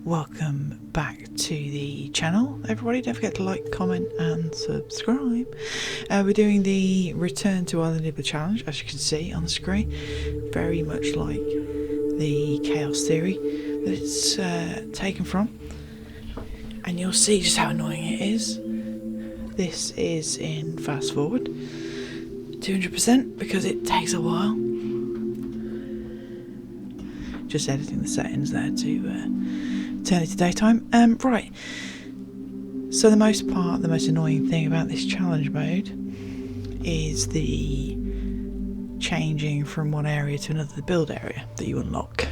welcome back to the channel everybody. Don't forget to like, comment and subscribe. We're doing the Return to Isla Nublar challenge, as you can see on the screen. Very much like the Chaos Theory that it's taken from, and you'll see just how annoying it is. This is in fast forward 200% because it takes a while. Just editing the settings there to turn it to daytime. Right, so the most annoying thing about this challenge mode is the changing from one area to another, the build area that you unlock.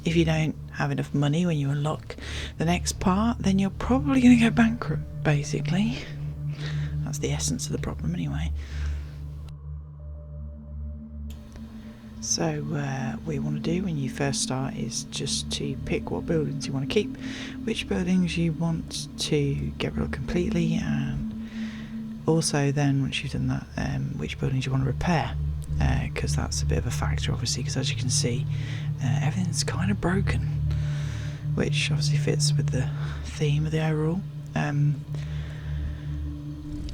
If you don't have enough money when you unlock the next part, then you're probably going to go bankrupt, basically. That's the essence of the problem anyway. So what you want to do when you first start is just to pick what buildings you want to keep, which buildings you want to get rid of completely, and also then once you've done that, which buildings you want to repair, because that's a bit of a factor obviously, because as you can see everything's kind of broken, which obviously fits with the theme of the overall.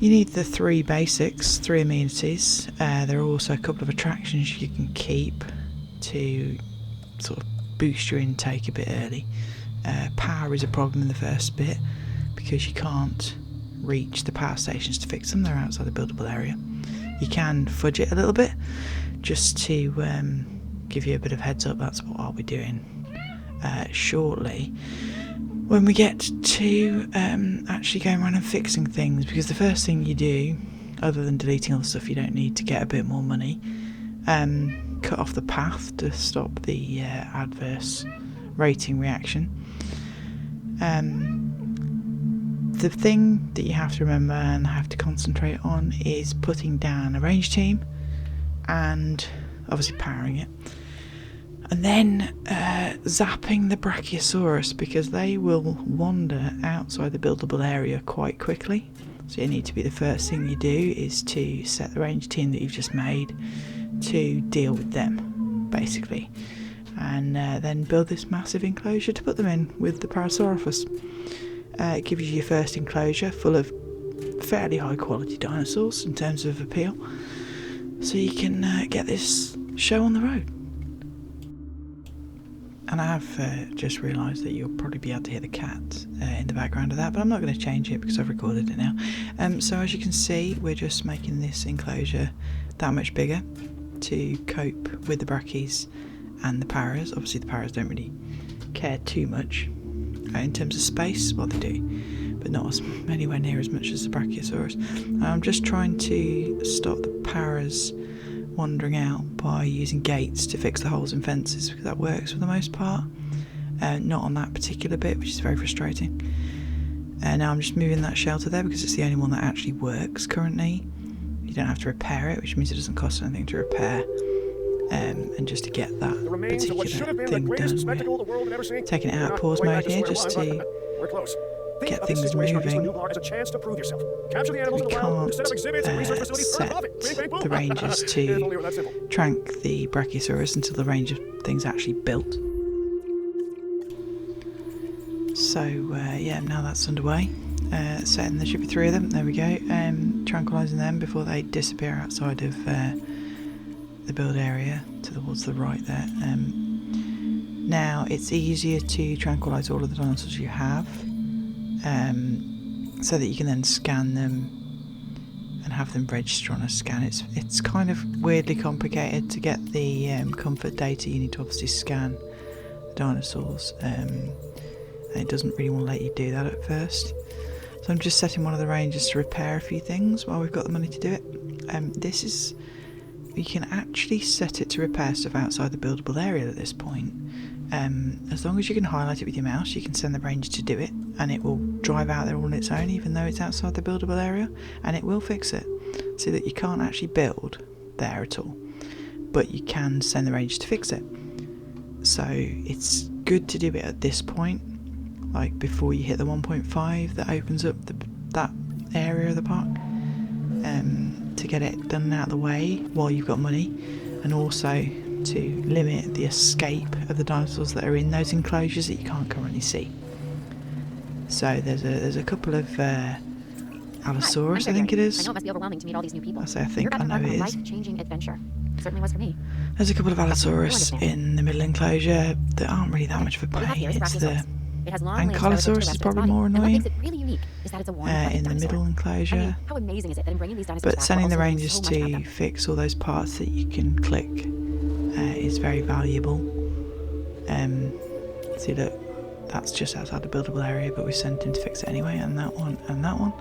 You need the three basics, three amenities. There are also a couple of attractions you can keep to sort of boost your intake a bit early. Power is a problem in the first bit because you can't reach the power stations to fix them, they're outside the buildable area. You can fudge it a little bit just to give you a bit of heads up. That's what I'll be doing shortly, when we get to actually going around and fixing things, because the first thing you do, other than deleting all the stuff you don't need to get a bit more money, cut off the path to stop the adverse rating reaction. The thing that you have to remember and have to concentrate on is putting down a range team and obviously powering it, and then zapping the Brachiosaurus, because they will wander outside the buildable area quite quickly. So you need to be, the first thing you do is to set the range team that you've just made to deal with them, basically, and then build this massive enclosure to put them in with the Parasaurolophus. It gives you your first enclosure full of fairly high quality dinosaurs in terms of appeal, so you can get this show on the road. And I have just realised that you'll probably be able to hear the cat in the background of that, but I'm not going to change it because I've recorded it now. So as you can see, we're just making this enclosure that much bigger to cope with the Brachies and the Paras. Obviously the Paras don't really care too much in terms of space. Well, they do, but not anywhere near as much as the Brachiosaurus. I'm just trying to stop the Paras wandering out by using gates to fix the holes in fences, because that works for the most part. Not on that particular bit, which is very frustrating. Now I'm just moving that shelter there because it's the only one that actually works currently. You don't have to repair it, which means it doesn't cost anything to repair. And just to get that particular thing done, we're taking it out of pause mode here just to get things moving. We can't set the ranges to trank the Brachiosaurus until the range of things actually built. So yeah, now that's underway. Setting, there should be three of them, there we go. Tranquilising them before they disappear outside of the build area towards the right there. Now it's easier to tranquilise all of the dinosaurs you have, so that you can then scan them and have them register on a scan. It's kind of weirdly complicated to get the comfort data. You need to obviously scan the dinosaurs, and it doesn't really want to let you do that at first. So I'm just setting one of the rangers to repair a few things while we've got the money to do it. You can actually set it to repair stuff outside the buildable area at this point. As long as you can highlight it with your mouse, you can send the ranger to do it, and it will drive out there all on its own, even though it's outside the buildable area, and it will fix it, so that you can't actually build there at all, but you can send the ranger to fix it. So it's good to do it at this point, like before you hit the 1.5 that opens up that area of the park, to get it done out of the way while you've got money, and also to limit the escape of the dinosaurs that are in those enclosures that you can't currently see. So there's a couple of Allosaurus, I think it is. I know it must be overwhelming to meet all these new people. I think I know it is. Life-changing adventure. It certainly was for me. There's a couple of Allosaurus in the middle enclosure that aren't really that much of a pain. It's the Ankylosaurus is probably more annoying in the middle enclosure. How amazing is it that in bringing these dinosaurs But back, sending we're the also learning rangers so much about to them. fix all those parts that you can click is very valuable. See, look, that's just outside the buildable area, but we sent him to fix it anyway, and that one, and that one.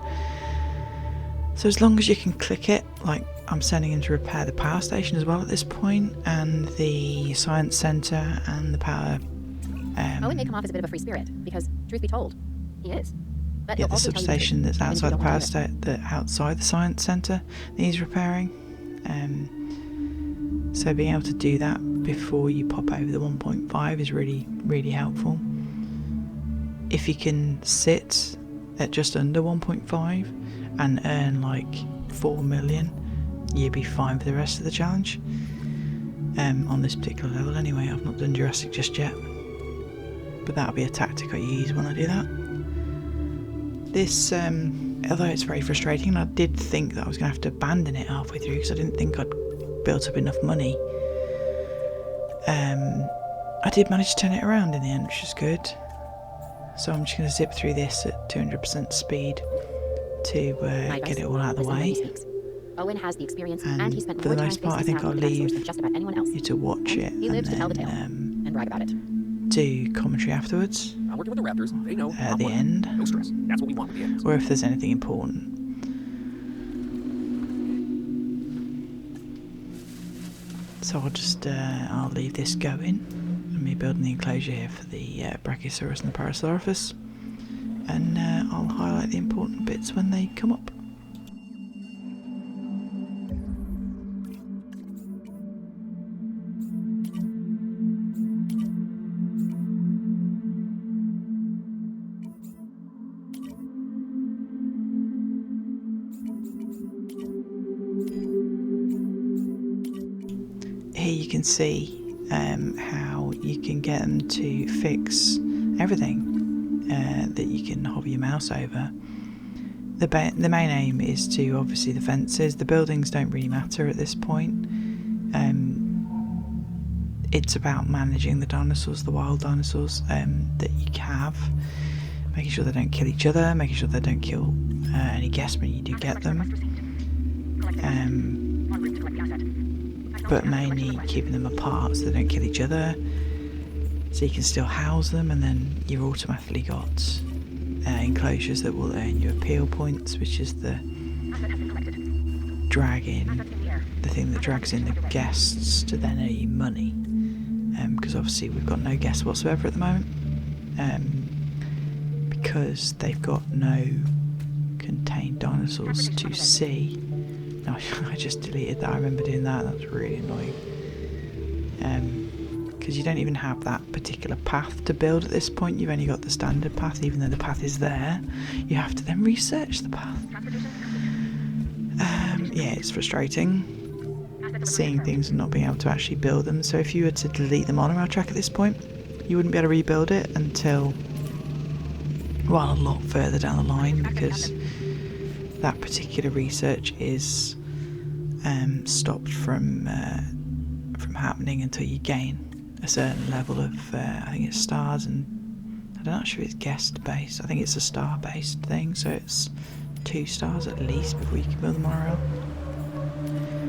So as long as you can click it, like I'm sending him to repair the power station as well at this point, and the science centre and the power. Owen may come off as a bit of a free spirit, because, truth be told, he is. But Yeah, he'll the also tell you substation truth, that's even if you outside the don't power want to hear it. station, outside the science centre, needs repairing. So being able to do that before you pop over the 1.5 is really, really helpful. If you can sit at just under 1.5 and earn like 4 million, you'll be fine for the rest of the challenge. On this particular level anyway. I've not done Jurassic just yet, but that'll be a tactic I use when I do that. This, although it's very frustrating, and I did think that I was going to have to abandon it halfway through because I didn't think I'd built up enough money. I did manage to turn it around in the end, which is good. So I'm just going to zip through this at 200% speed to get it all out of the way. Owen has the experience, and he spent for the more most time part, I think I'll leave than just about anyone else. you to watch it He lives to tell the tale and and brag about it. do commentary afterwards. I'm working with the Raptors. They know. At the end. No stress. That's what we want with the end. Or if there's anything important. So I'll leave this going. And me building the enclosure here for the Brachiosaurus and the Parasaurus. And I'll highlight the important bits when they come up. Here you can see how you can get them to fix everything that you can hover your mouse over. The main aim is to, obviously, the fences. The buildings don't really matter at this point. It's about managing the dinosaurs, the wild dinosaurs that you have, making sure they don't kill each other, making sure they don't kill any guests when you do get them. But mainly keeping them apart so they don't kill each other, so you can still house them, and then you've automatically got enclosures that will earn you appeal points, which is the the thing that drags in the guests to then earn you money, because obviously we've got no guests whatsoever at the moment, because they've got no contained dinosaurs to see. I just deleted that. I remember doing that. That was really annoying. Because you don't even have that particular path to build at this point. You've only got the standard path, even though the path is there. You have to then research the path. Yeah, it's frustrating seeing things and not being able to actually build them. So if you were to delete the monorail track at this point, you wouldn't be able to rebuild it until, well, a lot further down the line, because that particular research is stopped from happening until you gain a certain level of I think it's stars, and I'm not sure if it's guest based. I think it's a star based thing, so it's 2 stars at least before you can build the monorail.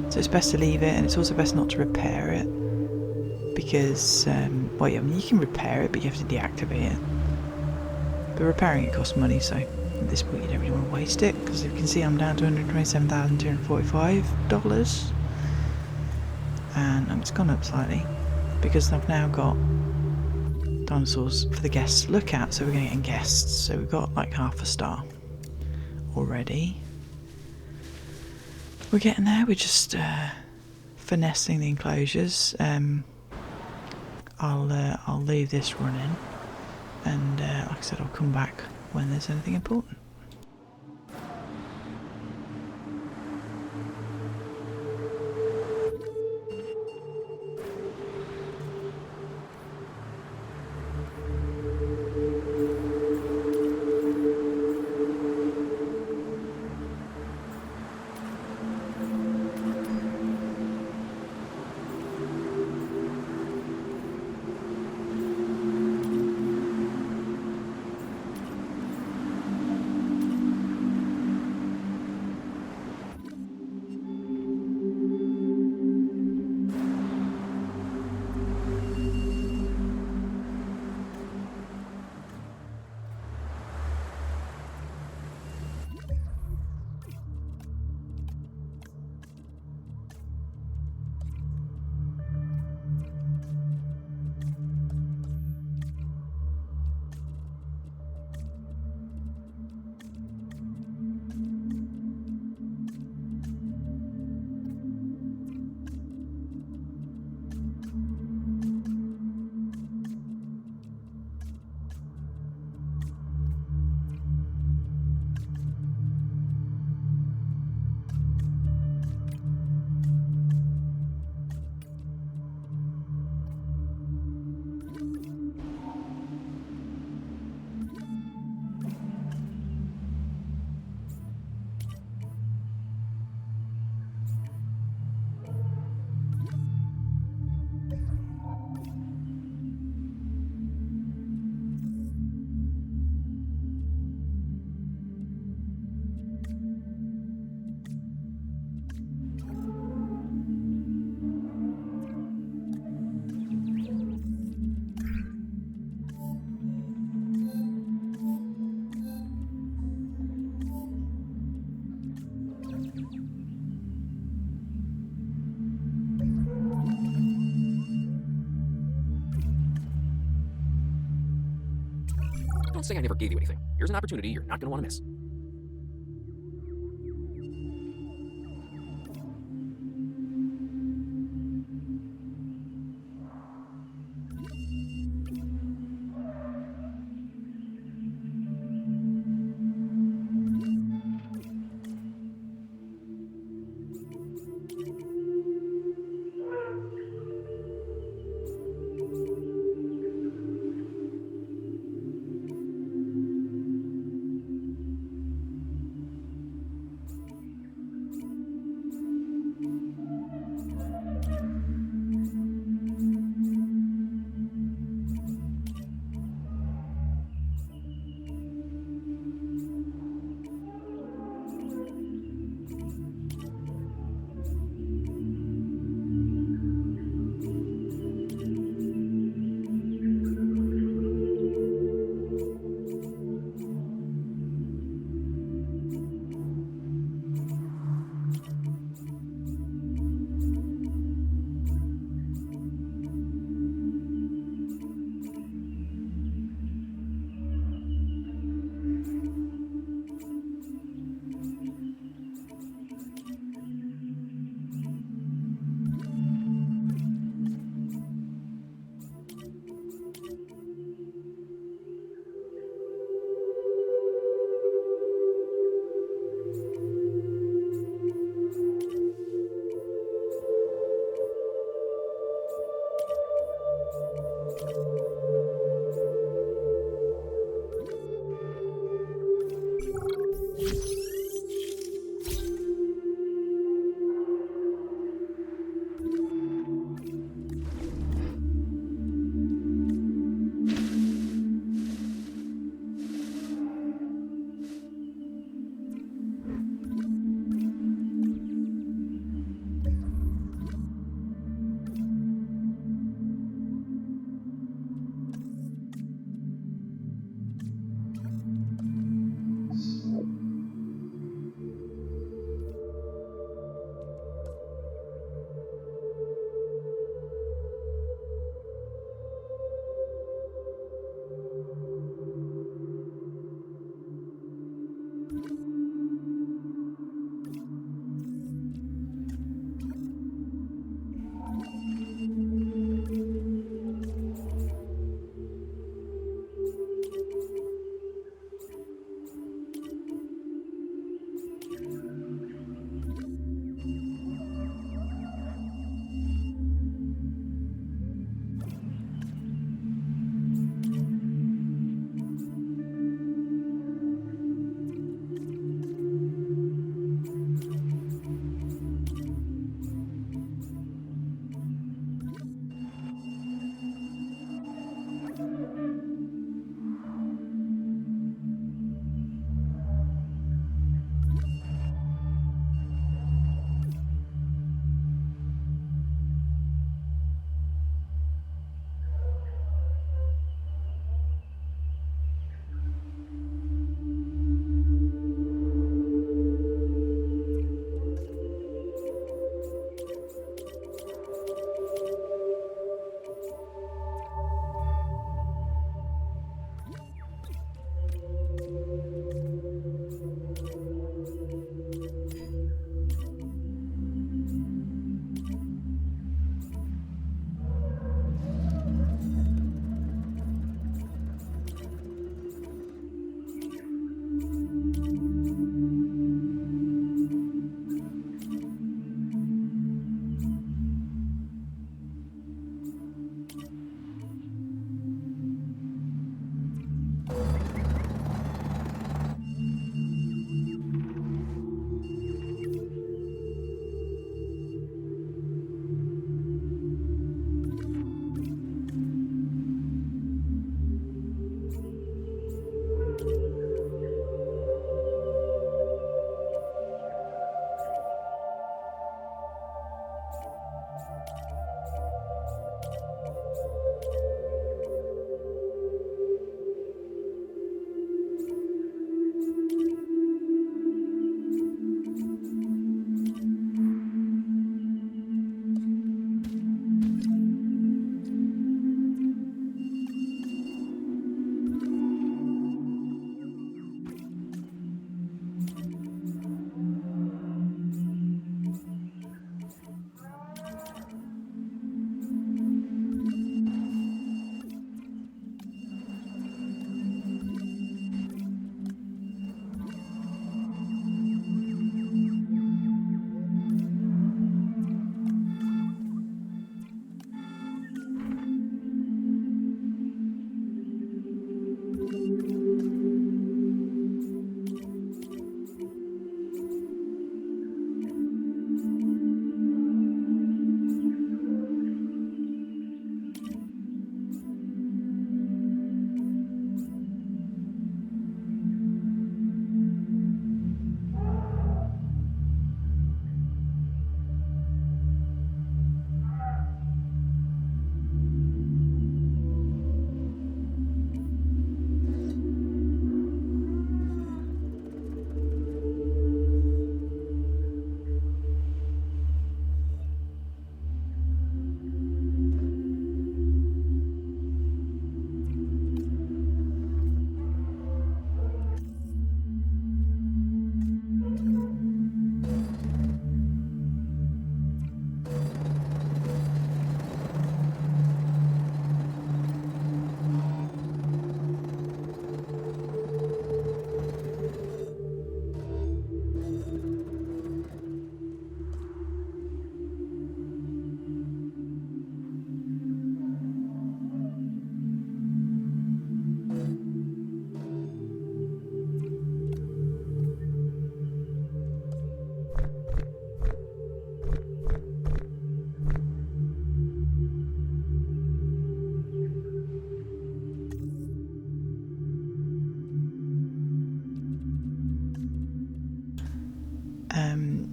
So it's best to leave it, and it's also best not to repair it, because well, yeah, I mean, you can repair it, but you have to deactivate it. But repairing it costs money, so at this point you don't really want to waste it, because you can see I'm down to $127,245, and it's gone up slightly because I've now got dinosaurs for the guests to look at, so we're going to get guests. So we've got like half a star already. We're getting there. We're just finessing the enclosures. I'll leave this running, and like I said, I'll come back when there's anything important. Don't say I never gave you anything. Here's an opportunity you're not going to want to miss.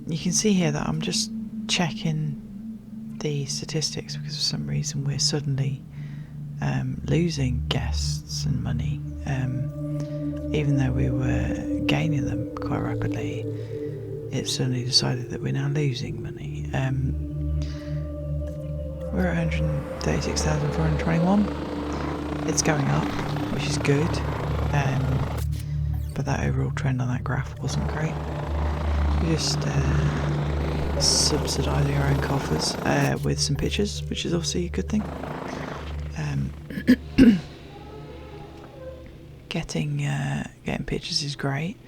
You can see here that I'm just checking the statistics because for some reason we're suddenly losing guests and money, even though we were gaining them quite rapidly. It suddenly decided that we're now losing money. We're at 136,421. It's going up, which is good, but that overall trend on that graph wasn't great. We just subsidising our own coffers with some pictures, which is obviously a good thing. Getting pictures is great.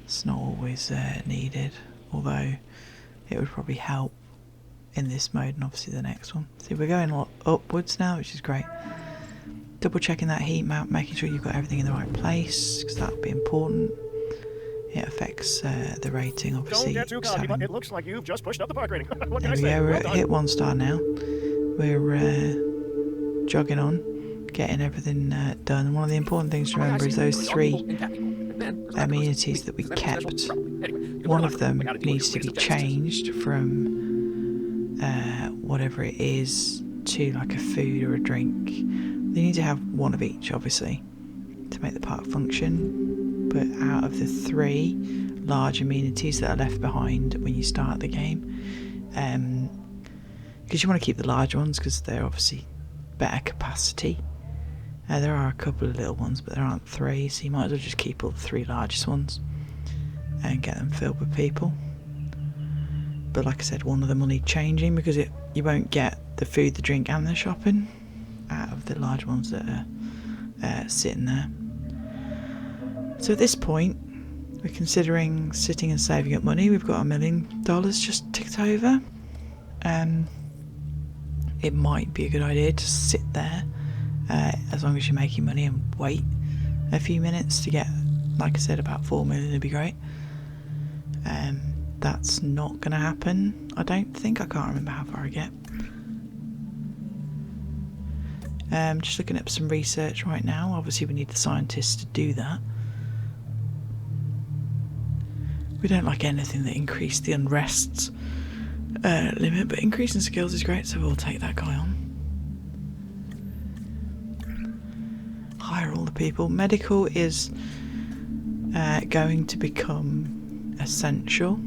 It's not always needed, although it would probably help in this mode and obviously the next one. See, we're going upwards now, which is great. Double checking that heat map, making sure you've got everything in the right place, because that would be important. It affects the rating, obviously. Don't get too cocky, but it looks like you've just pushed up the park rating. What can I There we say? go, we're Well at done. hit 1 star now. We're jogging on, getting everything done. One of the important things to remember is those 3 amenities that we kept. One of them needs to be changed from whatever it is to like a food or a drink. They need to have one of each, obviously, to make the park function. But out of the 3 large amenities that are left behind when you start the game, because you want to keep the large ones because they're obviously better capacity. There are a couple of little ones, but there aren't 3, so you might as well just keep all the 3 largest ones and get them filled with people. But like I said, one of them will need changing because you won't get the food, the drink and the shopping out of the large ones that are sitting there. So at this point, we're considering sitting and saving up money. We've got $1 million just ticked over. It might be a good idea to sit there as long as you're making money and wait a few minutes to get, like I said, about 4 million would be great. That's not going to happen, I don't think. I can't remember how far I get. Just looking up some research right now. Obviously we need the scientists to do that. We don't like anything that increased the unrest limit, but increasing skills is great, so we'll take that guy on. Hire all the people. Medical is going to become essential,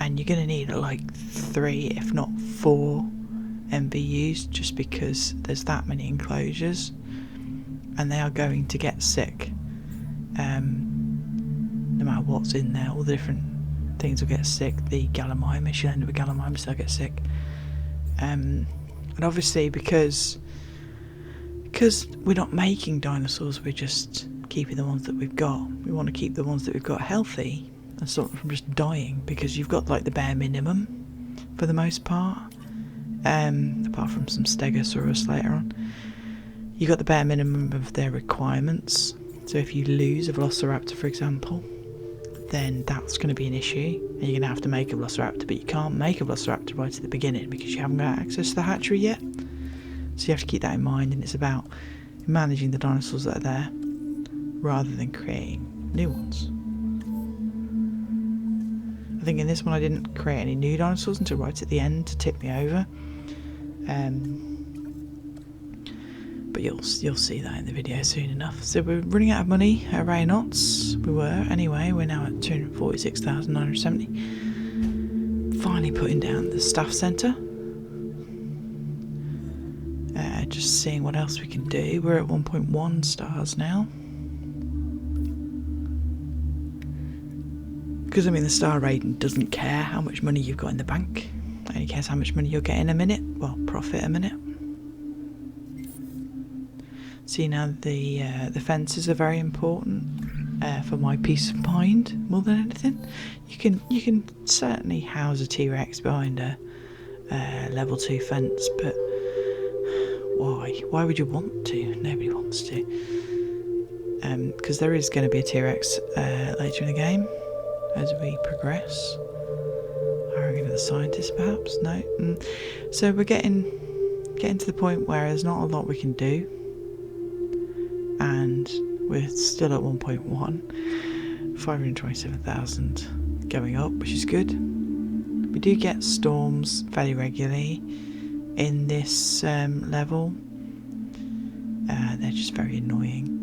and you're going to need like 3 if not 4 MVUs just because there's that many enclosures and they are going to get sick, no matter what's in there. All the different things will get sick. The Gallimimus, you'll end up with Gallimimus, they'll get sick, and obviously because we're not making dinosaurs, we're just keeping the ones that we've got. We want to keep the ones that we've got healthy and stop them from just dying, because you've got like the bare minimum for the most part, apart from some Stegosaurus later on. You've got the bare minimum of their requirements. So if you lose a Velociraptor, for example, then that's going to be an issue and you're going to have to make a Velociraptor, but you can't make a Velociraptor right at the beginning because you haven't got access to the hatchery yet. So you have to keep that in mind, and it's about managing the dinosaurs that are there rather than creating new ones. I think in this one I didn't create any new dinosaurs until right at the end to tip me over, but you'll see that in the video soon enough. So we're running out of money at Ray Knots. We were anyway. We're now at 246,970. Finally putting down the staff centre. Just seeing what else we can do. We're at 1.1 stars now. Because I mean, the star rating doesn't care how much money you've got in the bank. It only cares how much money you'll get in a minute. Well, profit a minute. See, now the fences are very important for my peace of mind more than anything. You can certainly house a T-Rex behind a level 2 fence, but why? Why would you want to? Nobody wants to. Because there is going to be a T-Rex later in the game as we progress. Hiring another scientist, perhaps? No. So we're getting to the point where there's not a lot we can do, and we're still at 1.1. 527,000 going up, which is good. We do get storms fairly regularly in this level. They're just very annoying.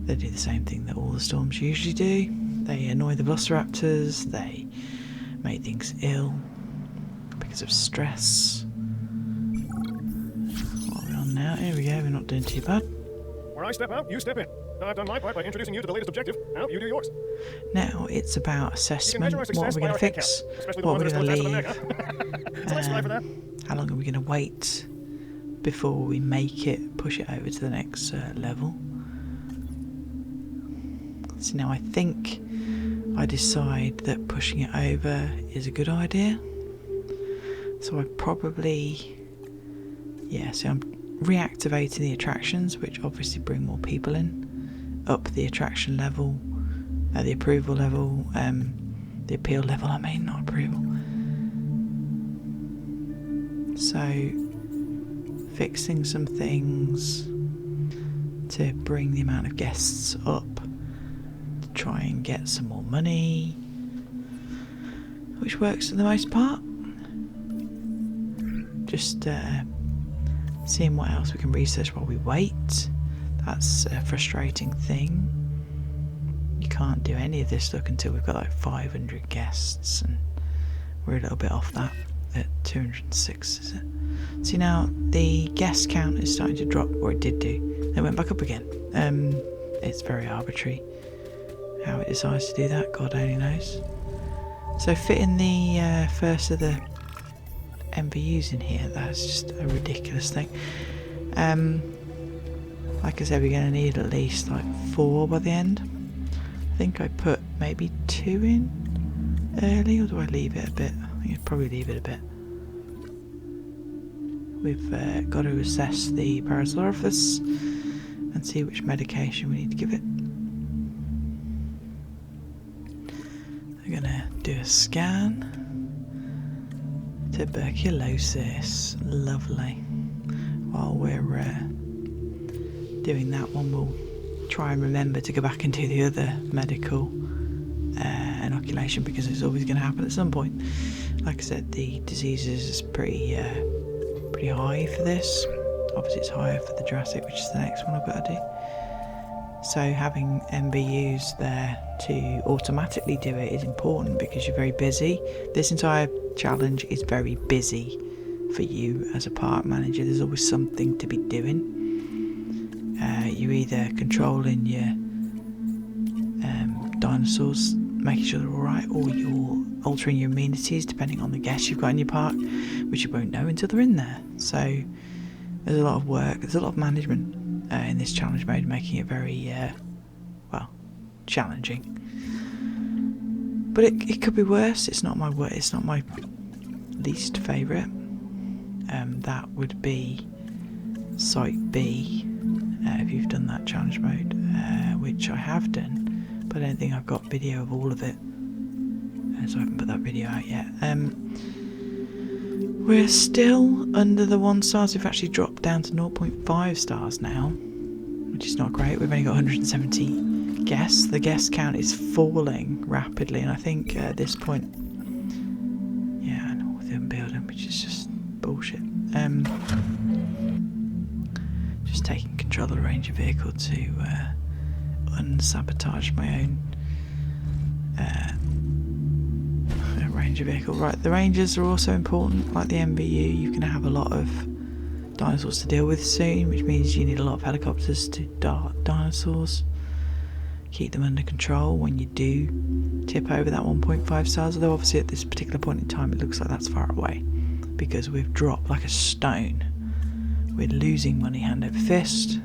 They do the same thing that all the storms usually do. They annoy the velociraptors, they make things ill because of stress. What are we on now? Here we go, we're not doing too bad. Where I step out, you step in. I've done my part by introducing you to the latest objective. Now you do yours. Now it's about assessment. Our What are success we by going our to head fix? count, especially What are we the going ones to that are still leave? attached to the neck, huh? So let's strive for that. How long are we going to wait before we make it, push it over to the next level? So now I think I decide that pushing it over is a good idea. So I probably, so I'm reactivating the attractions, which obviously bring more people in, up the attraction level, the approval level, the appeal level, I mean, not approval. So fixing some things to bring the amount of guests up, to try and get some more money, which works for the most part. Just seeing what else we can research while we wait. That's a frustrating thing. You can't do any of this look until we've got like 500 guests, and we're a little bit off that at 206, is it? See, now the guest count is starting to drop, or it did do. It went back up again. It's very arbitrary how it decides to do that, God only knows. So fitting the first of the MVUs in here, that's just a ridiculous thing. Like I said, we're going to need at least like 4 by the end. I think I put maybe 2 in early, or do I leave it a bit? I think I'd probably leave it a bit. We've got to assess the Parasaurolophus and see which medication we need to give it. We're going to do a scan. Tuberculosis, lovely. While we're doing that one, we'll try and remember to go back and do the other medical inoculation, because it's always going to happen at some point. Like I said, the diseases is pretty high for this. Obviously it's higher for the Jurassic, which is the next one I've got to do. So having MBUs there to automatically do it is important, because you're very busy. This entire challenge is very busy for you as a park manager. There's always something to be doing. You're either controlling your dinosaurs, making sure they're alright, or you're altering your amenities depending on the guests you've got in your park, which you won't know until they're in there. So there's a lot of work, there's a lot of management in this challenge mode, making it very challenging. But it could be worse. It's not my least favourite. That would be Site B, if you've done that challenge mode, which I have done, but I don't think I've got video of all of it, so I haven't put that video out yet. We're still under the 1 stars. We've actually dropped down to 0.5 stars now, which is not great. We've only got 170 guests. The guest count is falling rapidly, and I think at this point, I know, within building, which is just bullshit. Just taking control of the Ranger vehicle to unsabotage my own Ranger vehicle. Right, the Rangers are also important, like the MVU. You're going to have a lot of dinosaurs to deal with soon, which means you need a lot of helicopters to dart dinosaurs. Keep them under control when you do tip over that 1.5 stars, although obviously at this particular point in time it looks like that's far away, because we've dropped like a stone. We're losing money hand over fist.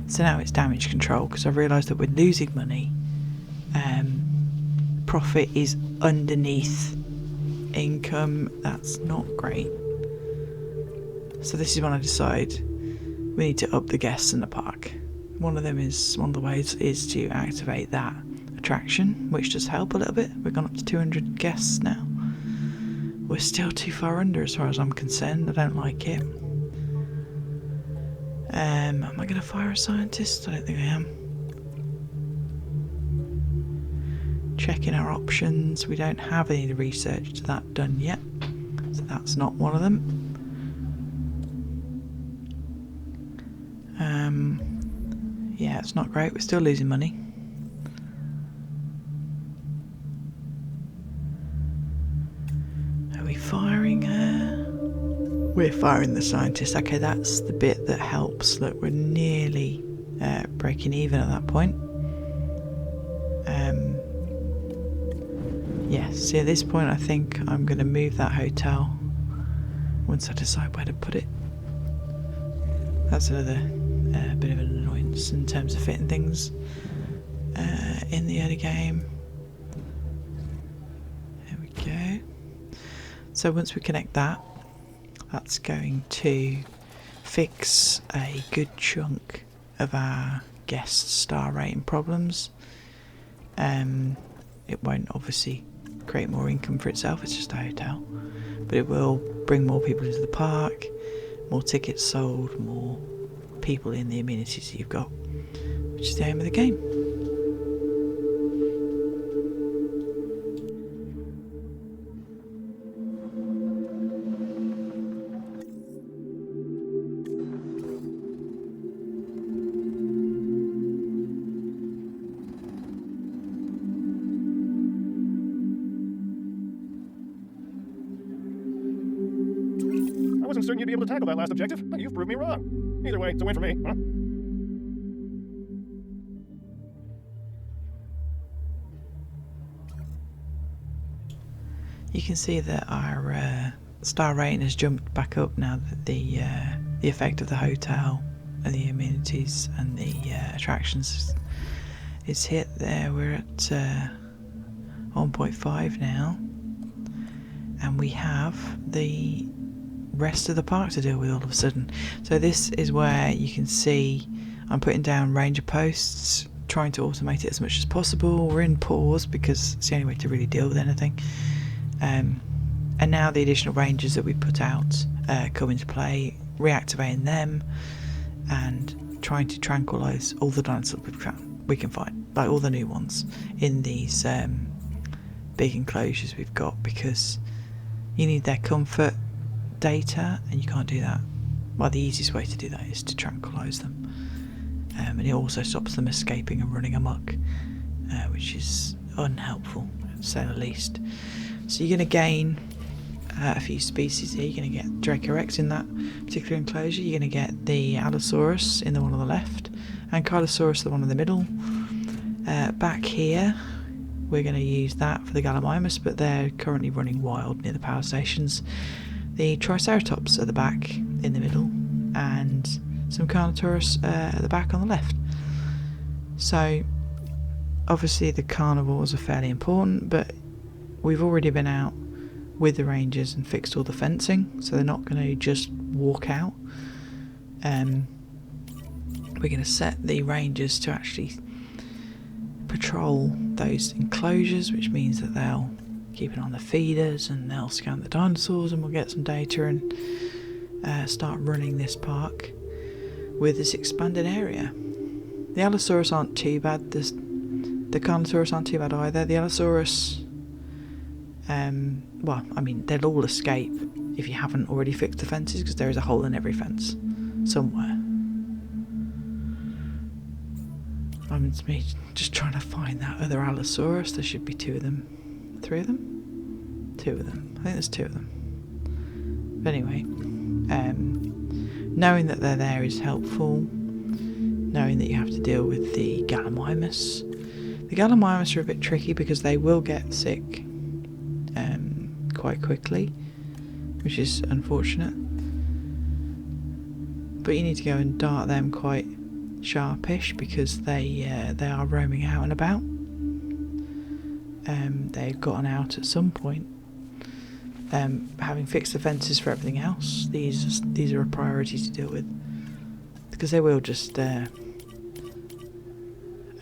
So now it's damage control, because I've realised that we're losing money. Profit is underneath income. That's not great. So this is when I decide we need to up the guests in the park. One of the ways is to activate that attraction, which does help a little bit. We've gone up to 200 guests now. We're still too far under as far as I'm concerned. I don't like it. Am I going to fire a scientist? I don't think I am. checking our options. We don't have any research to that done yet, so that's not one of them. Yeah, it's not great. We're still losing money. Are we firing her? We're firing the scientist. Okay, that's the bit that helps. Look, we're nearly breaking even at that point. Yes, see, at this point I think I'm going to move that hotel once I decide where to put it. That's another bit of an annoyance in terms of fitting things in the early game. There we go. So once we connect that, that's going to fix a good chunk of our guest star rating problems. It won't obviously create more income for itself, it's just a hotel, but it will bring more people into the park, more tickets sold, more people in the amenities that you've got, which is the aim of the game. I wasn't certain you'd be able to tackle that last objective, but you've proved me wrong. Either way, it's a win for me, huh? You can see that our star rating has jumped back up now that the effect of the hotel and the amenities and the attractions is hit there. We're at 1.5 now, and we have the rest of the park to deal with all of a sudden. So this is where you can see I'm putting down ranger posts, trying to automate it as much as possible. We're in pause because it's the only way to really deal with anything. And now the additional rangers that we put out come into play, reactivating them and trying to tranquilise all the dinosaurs we can find, like all the new ones in these big enclosures we've got, because you need their comfort data and you can't do that. Well, the easiest way to do that is to tranquilise them, and it also stops them escaping and running amok, which is unhelpful to say the least. So you're going to gain a few species here. You're going to get Dracorex in that particular enclosure. You're going to get the Allosaurus in the one on the left, and Kylosaurus the one in the middle. Back here we're going to use that for the Gallimimus, but they're currently running wild near the power stations. The Triceratops at the back in the middle, and some Carnotaurus at the back on the left. So obviously the carnivores are fairly important, but we've already been out with the rangers and fixed all the fencing, so they're not going to just walk out. We're going to set the rangers to actually patrol those enclosures, which means that they'll keep an eye on the feeders and they'll scan the dinosaurs, and we'll get some data and start running this park with this expanded area. The Allosaurus aren't too bad, the Carnotaurus aren't too bad either. The Allosaurus, well, I mean, they'll all escape if you haven't already fixed the fences, because there is a hole in every fence somewhere. I'm just trying to find that other Allosaurus. There should be two of them. 3 of them? 2 of them. I think there's 2 of them. But anyway, knowing that they're there is helpful. Knowing that you have to deal with the Gallimimus. The Gallimimus are a bit tricky because they will get sick quite quickly, which is unfortunate. But you need to go and dart them quite sharpish because they are roaming out and about. They've gotten out at some point. Having fixed the fences for everything else, these are a priority to deal with, because they will just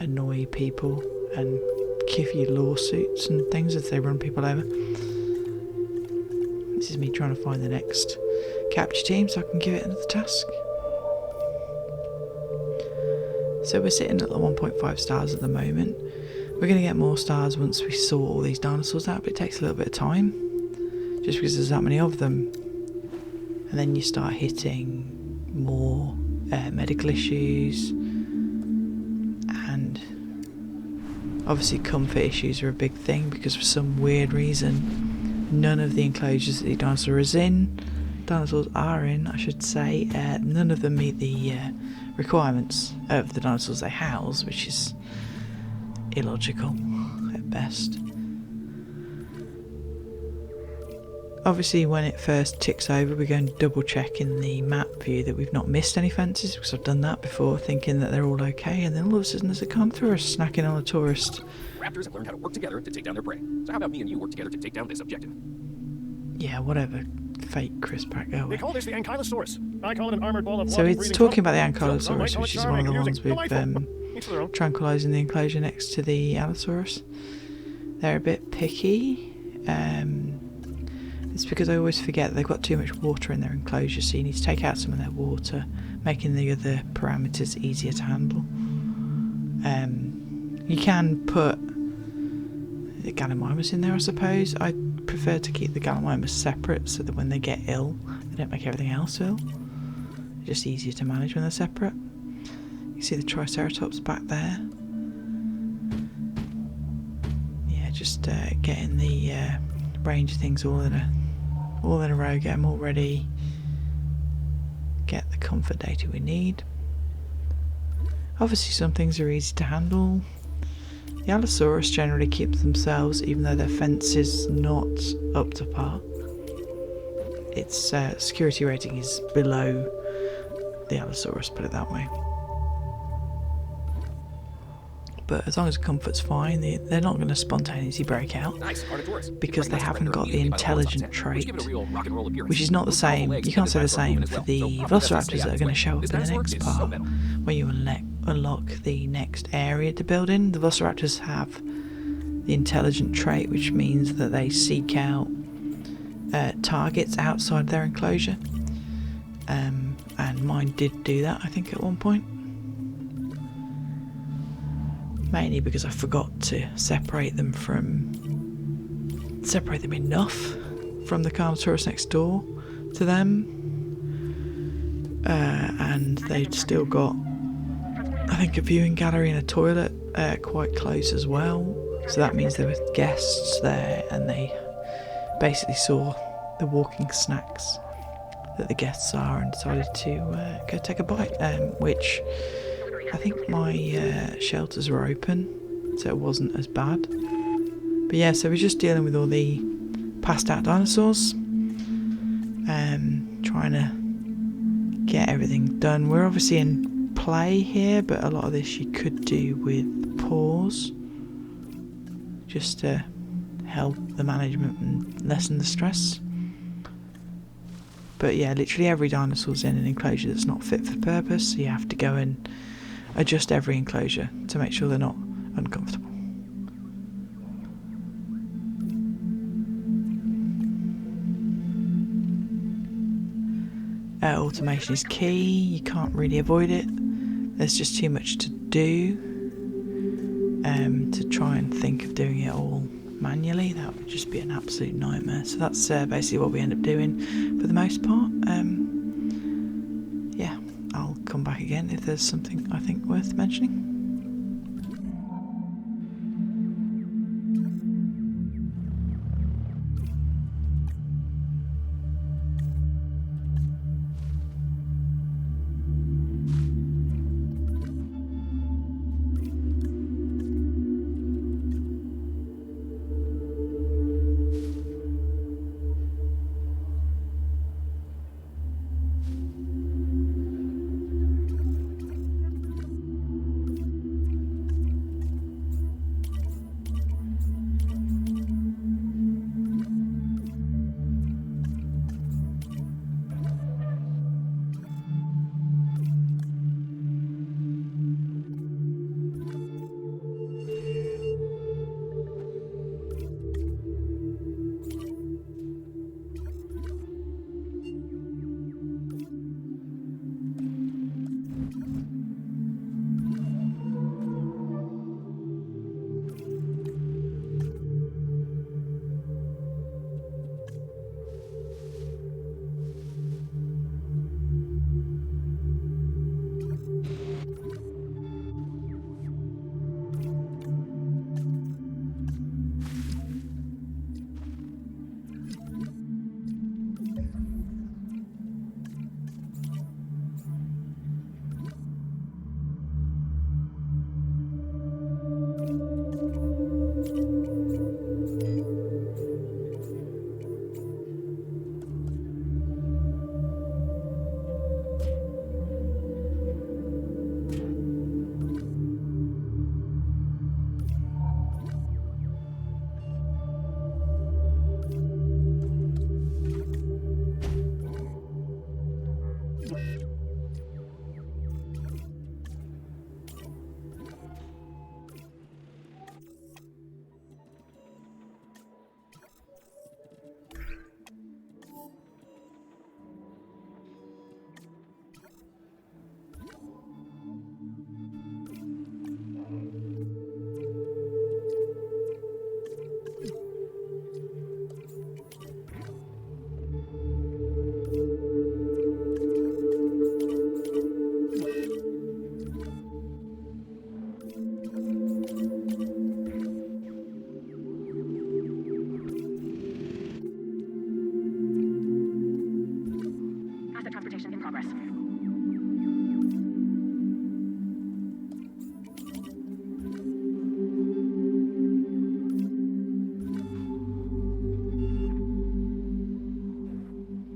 annoy people and give you lawsuits and things if they run people over. This is me trying to find the next capture team so I can give it another task. So we're sitting at the 1.5 stars at the moment. We're going to get more stars once we sort all these dinosaurs out, but it takes a little bit of time, just because there's that many of them. And then you start hitting more medical issues, and obviously comfort issues are a big thing, because for some weird reason none of the enclosures that the dinosaurs are in, I should say, none of them meet the requirements of the dinosaurs they house, which is illogical at best. Obviously when it first ticks over, we're going to double check in the map view that we've not missed any fences, because I've done that before thinking that they're all okay, and then all of a sudden there's a Carnotaurus snacking on a tourist. Raptors have learned how to work together to take down their prey. So how about me and you work together to take down this objective? Yeah, whatever. Fake Chris Pratt, go They away. call this the Ankylosaurus. I call it an armored ball of So walking, it's breathing talking trunk. about the Some might Ankylosaurus, call it which is one of charming, the ones amusing, with delightful. Each to their own. tranquilising the enclosure next to the Allosaurus. They're a bit picky. It's because I always forget they've got too much water in their enclosure, so you need to take out some of their water, making the other parameters easier to handle. You can put the Gallimimus in there, I suppose. I prefer to keep the Gallimimus separate so that when they get ill, they don't make everything else ill. It's just easier to manage when they're separate. You can see the Triceratops back there. Yeah, just getting the range of things all in a row, get them all ready, get the comfort data we need. Obviously some things are easy to handle. The Allosaurus generally keeps themselves, even though their fence is not up to par. Its security rating is below the Allosaurus, put it that way. But as long as comfort's fine, they're not going to spontaneously break out, Nice, Carnotaurus. because they haven't got the Immediately by the intelligent Let's trait, give it a real rock and roll appearance. which is not the Those powerful same. legs You make can't the say the dinosaur same moving as for well. the So probably best to stay velociraptors out that of are its going to way. show up This in the dinosaur next is so part, metal. when you unlock the next area to build in. The velociraptors have the intelligent trait, which means that they seek out targets outside their enclosure, and mine did do that, I think, at one point. Mainly because I forgot to separate them enough from the Carnotaurus next door to them, and they'd still got, I think, a viewing gallery and a toilet quite close as well, so that means there were guests there, and they basically saw the walking snacks that the guests are and decided to go take a bite, which I think my shelters were open, so it wasn't as bad. But yeah, so we're just dealing with all the passed out dinosaurs, trying to get everything done. We're obviously in play here, but a lot of this you could do with pause, just to help the management and lessen the stress. But yeah, literally every dinosaur's in an enclosure that's not fit for purpose, so you have to go and adjust every enclosure to make sure they're not uncomfortable. Automation is key, you can't really avoid it. There's just too much to do to try and think of doing it all manually. That would just be an absolute nightmare. So that's basically what we end up doing for the most part. Yeah, I'll come back again if there's something I think worth mentioning. Asset transportation in progress.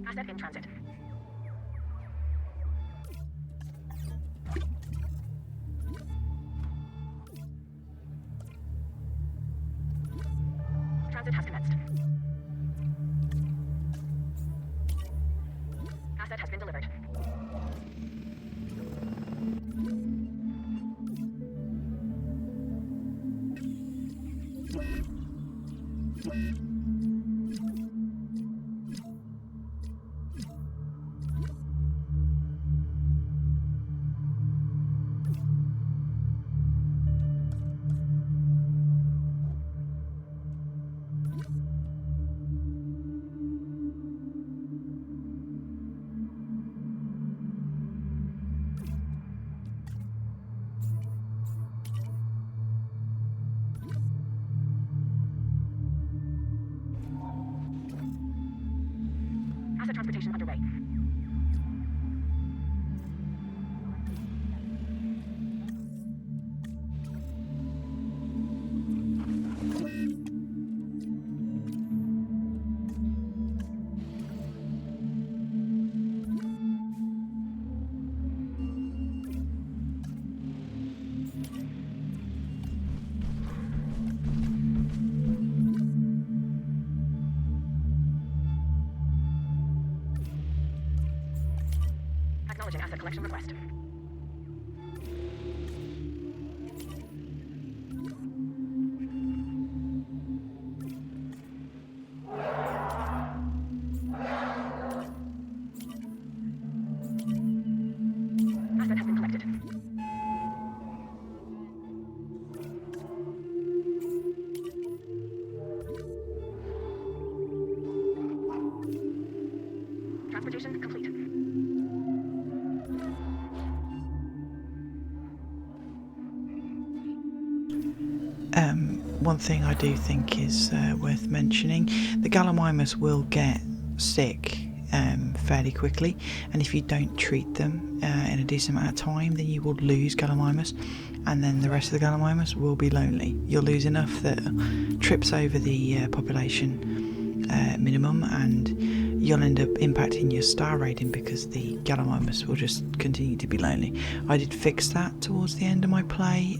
Asset in transit. Transit has commenced. Asset has been delivered. Asset transportation underway. Acknowledging asset collection request. Asset has been collected. Transportation complete. One thing I do think is worth mentioning, the Gallimimus will get sick fairly quickly, and if you don't treat them in a decent amount of time, then you will lose Gallimimus, and then the rest of the Gallimimus will be lonely. You'll lose enough that trips over the population minimum, and you'll end up impacting your star rating because the Gallimimus will just continue to be lonely. I did fix that towards the end of my play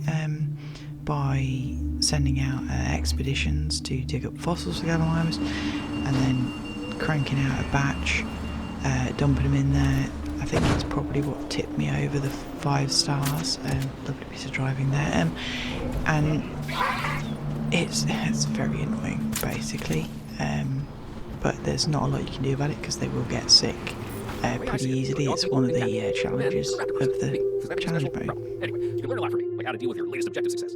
by sending out expeditions to dig up fossils for Gallimimus, and then cranking out a batch, dumping them in there. I think it's probably what tipped me over the 5 stars. Lovely piece of driving there, and it's very annoying basically, but there's not a lot you can do about it because they will get sick pretty easily. It's one of the challenges of the challenge mode. Anyway, you can learn a lot from me, like how to deal with your latest objective success.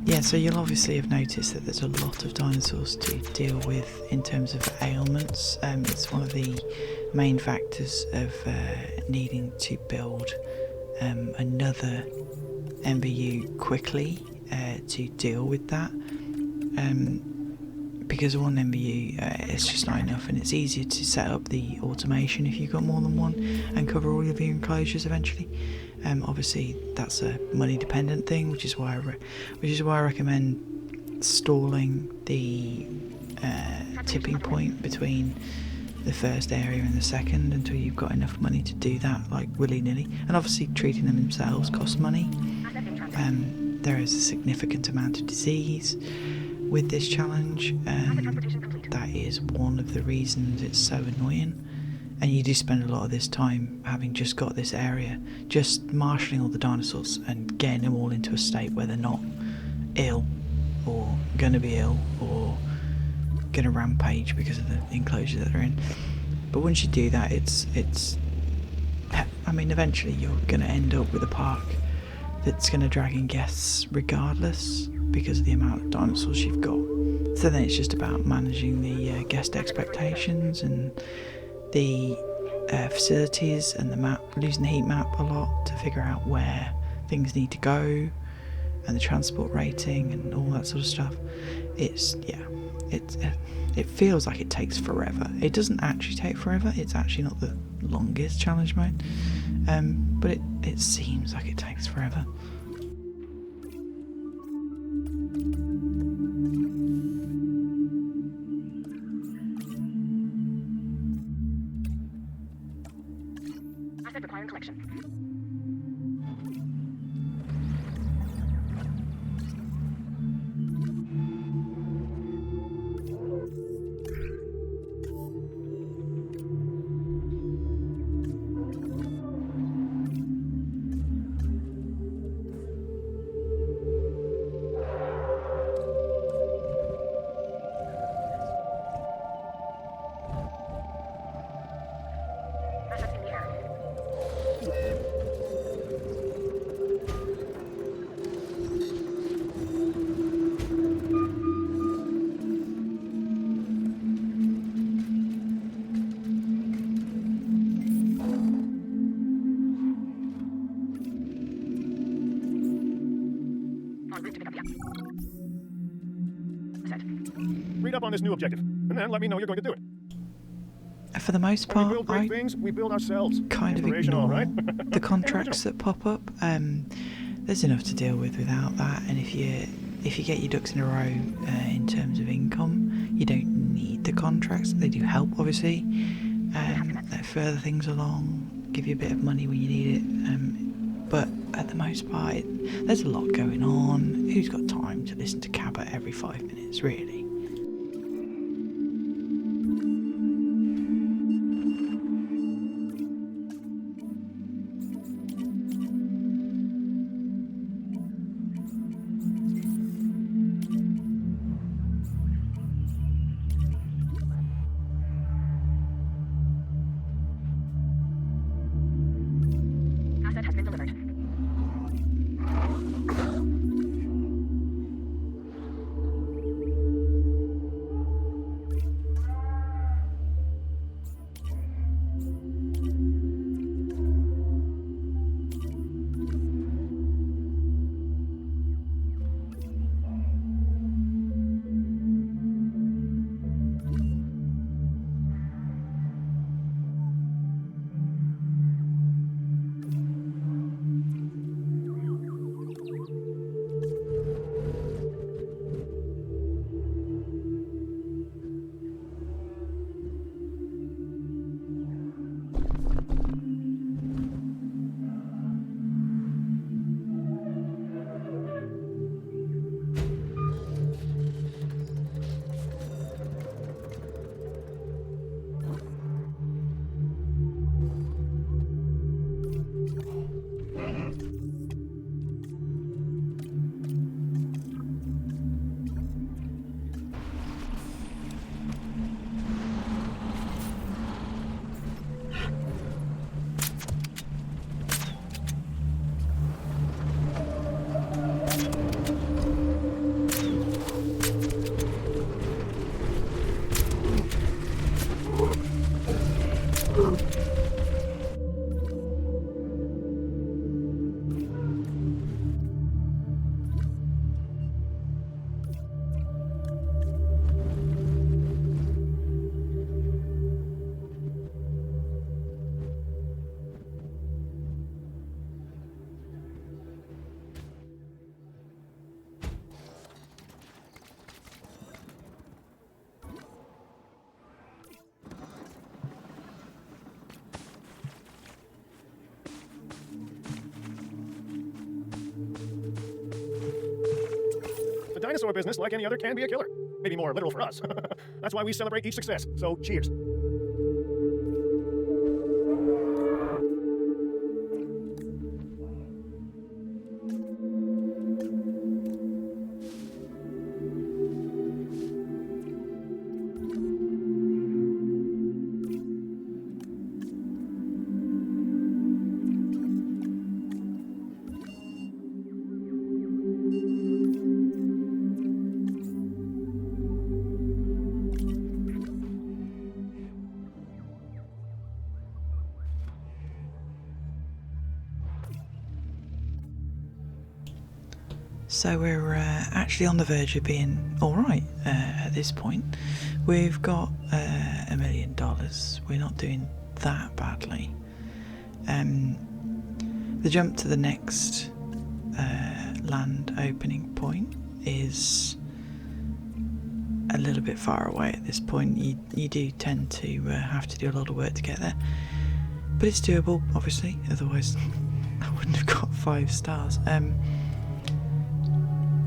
Yeah, so you'll obviously have noticed that there's a lot of dinosaurs to deal with in terms of ailments. It's one of the main factors of needing to build another MVU quickly to deal with that. Because one MVU it's just not enough, and it's easier to set up the automation if you've got more than one and cover all of your enclosures eventually. Obviously that's a money dependent thing, which is why I recommend stalling the tipping point between the first area and the second until you've got enough money to do that, like willy-nilly. And obviously treating them themselves costs money. There is a significant amount of disease with this challenge. That is one of the reasons it's so annoying. And you do spend a lot of this time having just got this area, just marshalling all the dinosaurs and getting them all into a state where they're not ill or gonna be ill or gonna rampage because of the enclosure that they're in. But once you do that, I mean, eventually you're gonna end up with a park that's gonna drag in guests regardless because of the amount of dinosaurs you've got. So then it's just about managing the guest expectations and the facilities and the map, using the heat map a lot to figure out where things need to go and the transport rating and all that sort of stuff. It feels like it takes forever. It doesn't actually take forever. It's actually not the longest challenge mode, but it seems like it takes forever. Asset requiring collection. Assets in the air. En route to pick up the asset. Read up on this new objective, and then let me know you're going to do it. For the most When we part, build great things, we build ourselves. kind of Inspirational, ignore right? the contracts that pop up. There's enough to deal with without that, and if you get your ducks in a row in terms of income, you don't need the contracts. They do help, obviously. They further things along, give you a bit of money when you need it. But at the most part, there's a lot going on. Who's got time to listen to Cabot every 5 minutes, really? Asset has been delivered. dinosaur business, like any other, can be a killer. Maybe more literal for us. That's why we celebrate each success. So, cheers. So we're actually on the verge of being alright at this point. We've got $1 million. We're not doing that badly. The jump to the next land opening point is a little bit far away at this point. You do tend to have to do a lot of work to get there. But it's doable, obviously, otherwise I wouldn't have got 5 stars.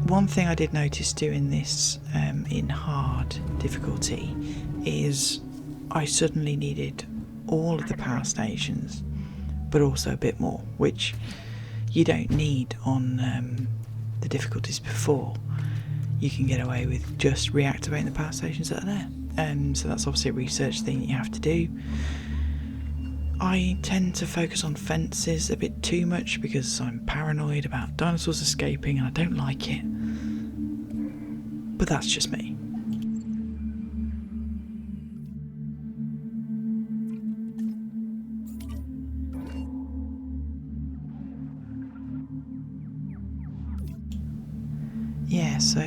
One thing I did notice doing this in hard difficulty is I suddenly needed all of the power stations, but also a bit more, which you don't need on the difficulties before. You can get away with just reactivating the power stations that are there. So that's obviously a research thing that you have to do. I tend to focus on fences a bit too much because I'm paranoid about dinosaurs escaping and I don't like it. But that's just me. Yeah, so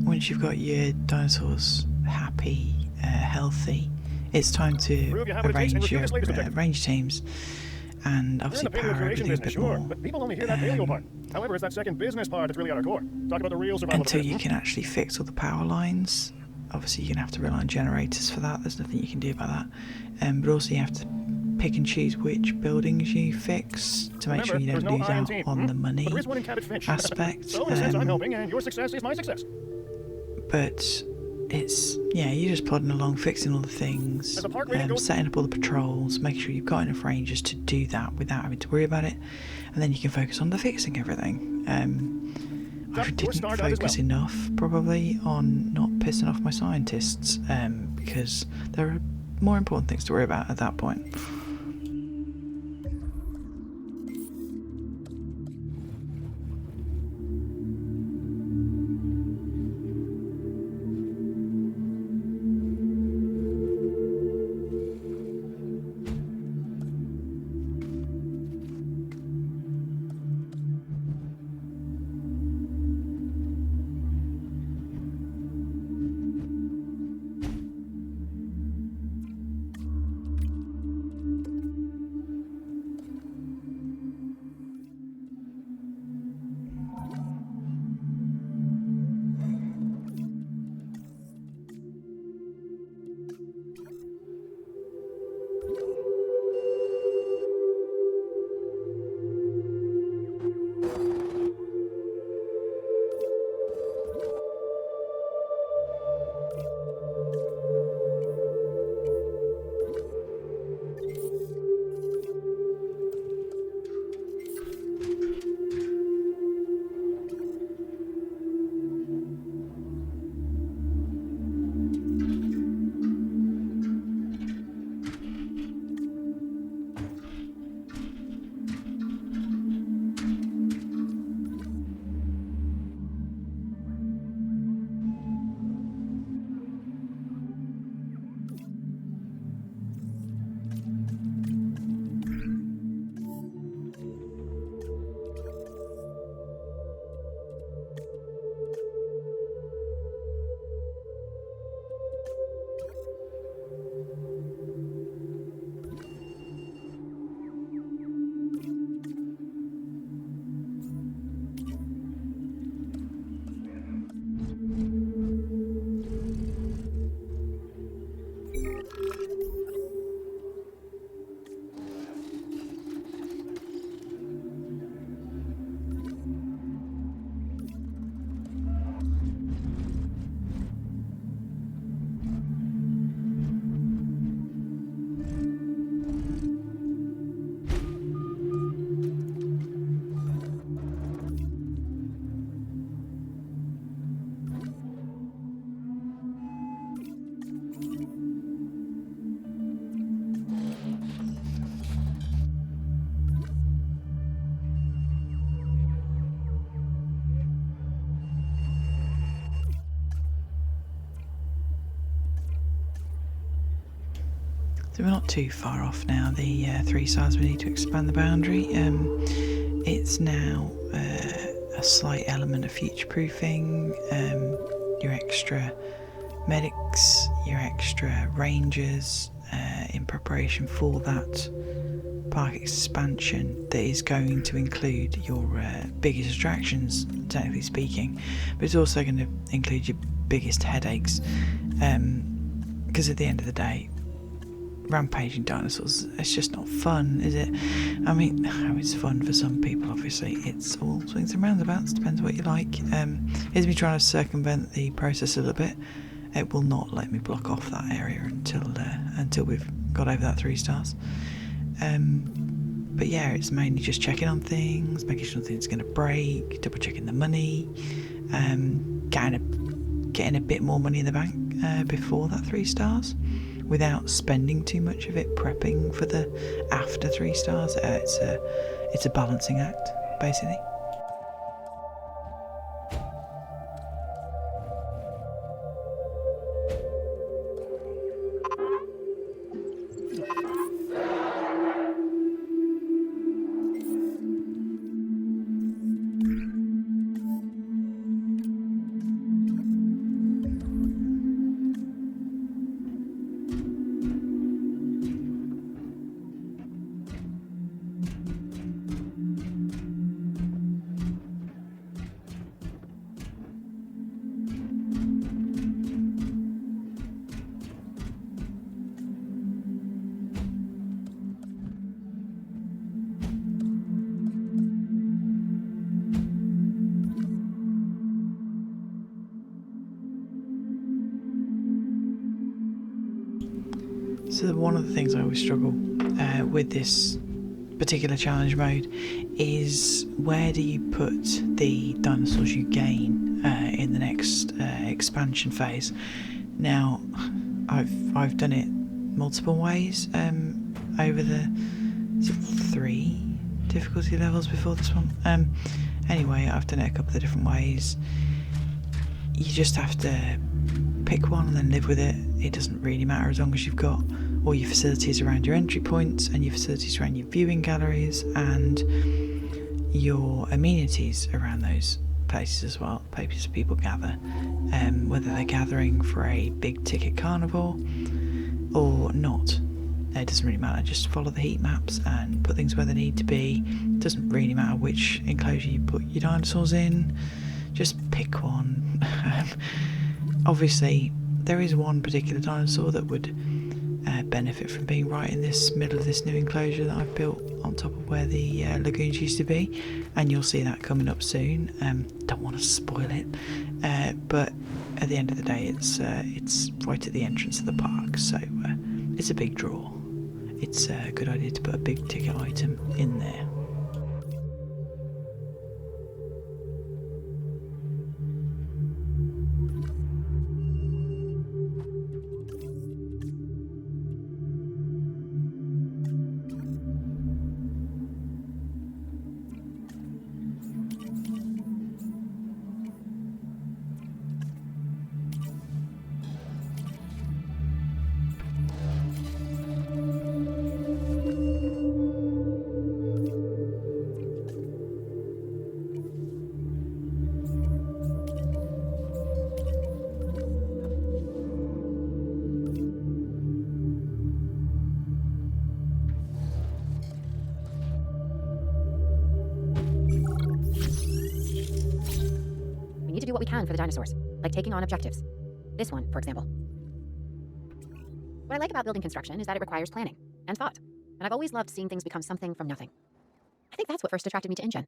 once you've got your dinosaurs happy, healthy, it's time to arrange your range teams and obviously power everything a bit more. But people only hear that valuable part. However, it's that second business part that's really at our core. Talk about the real survival Until of the you can actually fix all the power lines. Obviously you're going to have to rely on generators for that, there's nothing you can do about that. But also you have to pick and choose which buildings you fix to make sure you don't lose out on the money aspect. So in a sense I'm helping and your success is my success. But it's, yeah, you're just plodding along, fixing all the things, setting up all the patrols, make sure you've got enough rangers to do that without having to worry about it, and then you can focus on the fixing everything. I didn't focus enough probably on not pissing off my scientists, because there are more important things to worry about at that point. So we're not too far off now. The 3 stars, we need to expand the boundary. It's now a slight element of future-proofing. Your extra medics, your extra rangers, in preparation for that park expansion that is going to include your biggest attractions, technically speaking, but it's also going to include your biggest headaches, because at the end of the day, rampaging dinosaurs, it's just not fun, is it? I mean, it's fun for some people, obviously. It's all swings and roundabouts, depends what you like. Here's me trying to circumvent the process a little bit. It will not let me block off that area until we've got over that 3 stars. But yeah, it's mainly just checking on things, making sure nothing's going to break, double checking the money, getting a bit more money in the bank before that 3 stars, without spending too much of it prepping for the after 3 stars. It's a balancing act, basically. So one of the things I always struggle with this particular challenge mode is, where do you put the dinosaurs you gain in the next expansion phase? Now, I've done it multiple ways over the 3 difficulty levels before this one. Anyway, I've done it a couple of different ways. You just have to pick one and then live with it. It doesn't really matter, as long as you've got all your facilities around your entry points and your facilities around your viewing galleries and your amenities around those places as well, places people gather, whether they're gathering for a big ticket carnival or not. It doesn't really matter, just follow the heat maps and put things where they need to be. It doesn't really matter which enclosure you put your dinosaurs in, just pick one. Obviously, there is one particular dinosaur that would benefit from being right in this middle of this new enclosure that I've built on top of where the lagoons used to be, and you'll see that coming up soon. Don't want to spoil it, but at the end of the day, it's right at the entrance of the park, so it's a big draw. It's a good idea to put a big ticket item in there. We need to do what we can for the dinosaurs, like taking on objectives. This one, for example. What I like about building construction is that it requires planning and thought, and I've always loved seeing things become something from nothing. I think that's what first attracted me to InGen.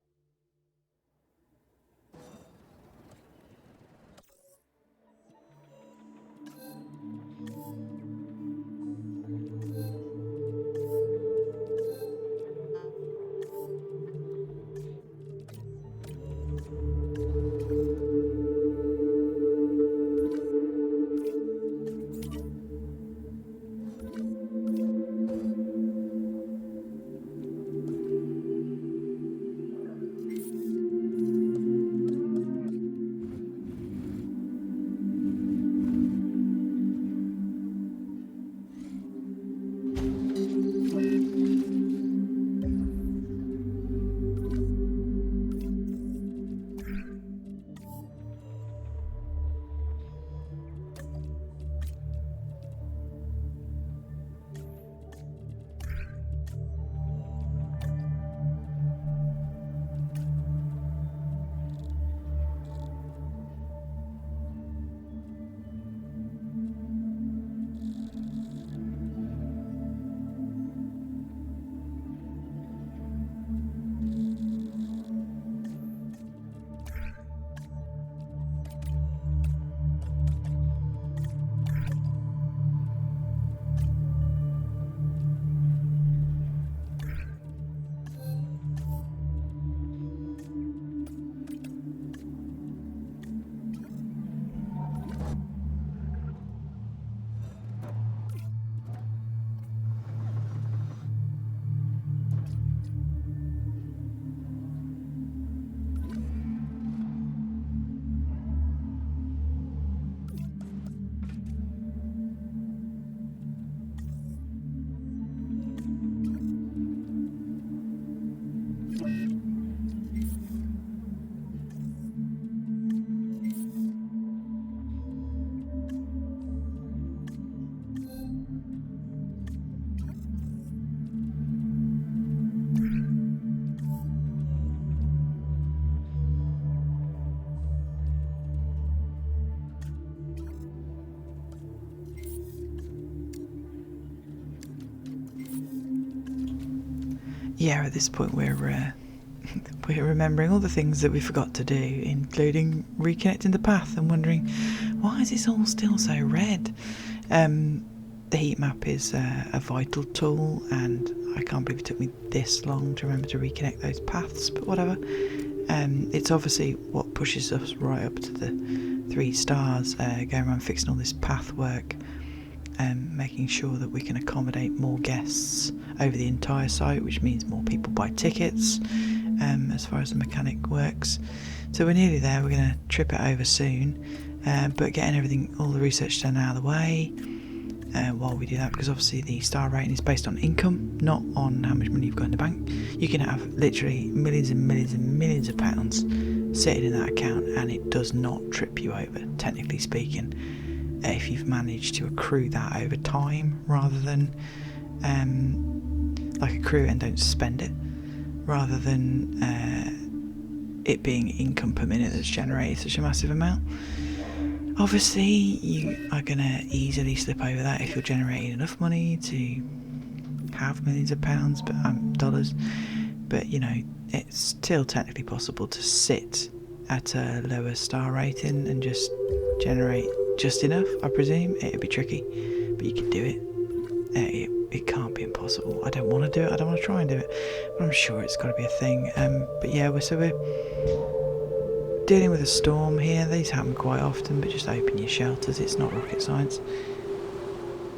yeah, at this point we're remembering all the things that we forgot to do, including reconnecting the path and wondering, why is this all still so red? The heat map is a vital tool, and I can't believe it took me this long to remember to reconnect those paths, but whatever. It's obviously what pushes us right up to the 3 stars, going around fixing all this path work, making sure that we can accommodate more guests over the entire site, which means more people buy tickets, as far as the mechanic works. So we're nearly there. We're going to trip it over soon, but getting everything, all the research done out of the way while we do that, because obviously the star rating is based on income, not on how much money you've got in the bank. You can have literally millions and millions and millions of pounds sitting in that account and it does not trip you over, technically speaking, if you've managed to accrue that over time rather than like accrue it and don't spend it, rather than it being income per minute that's generated such a massive amount. Obviously you are going to easily slip over that if you're generating enough money to have millions of pounds, but dollars, but you know, it's still technically possible to sit at a lower star rating and just generate just enough. I presume it'd be tricky, but you can do it. It can't be impossible. I don't want to do it, I don't want to try and do it, but I'm sure it's got to be a thing. But yeah, we're dealing with a storm here. These happen quite often, but just open your shelters, it's not rocket science,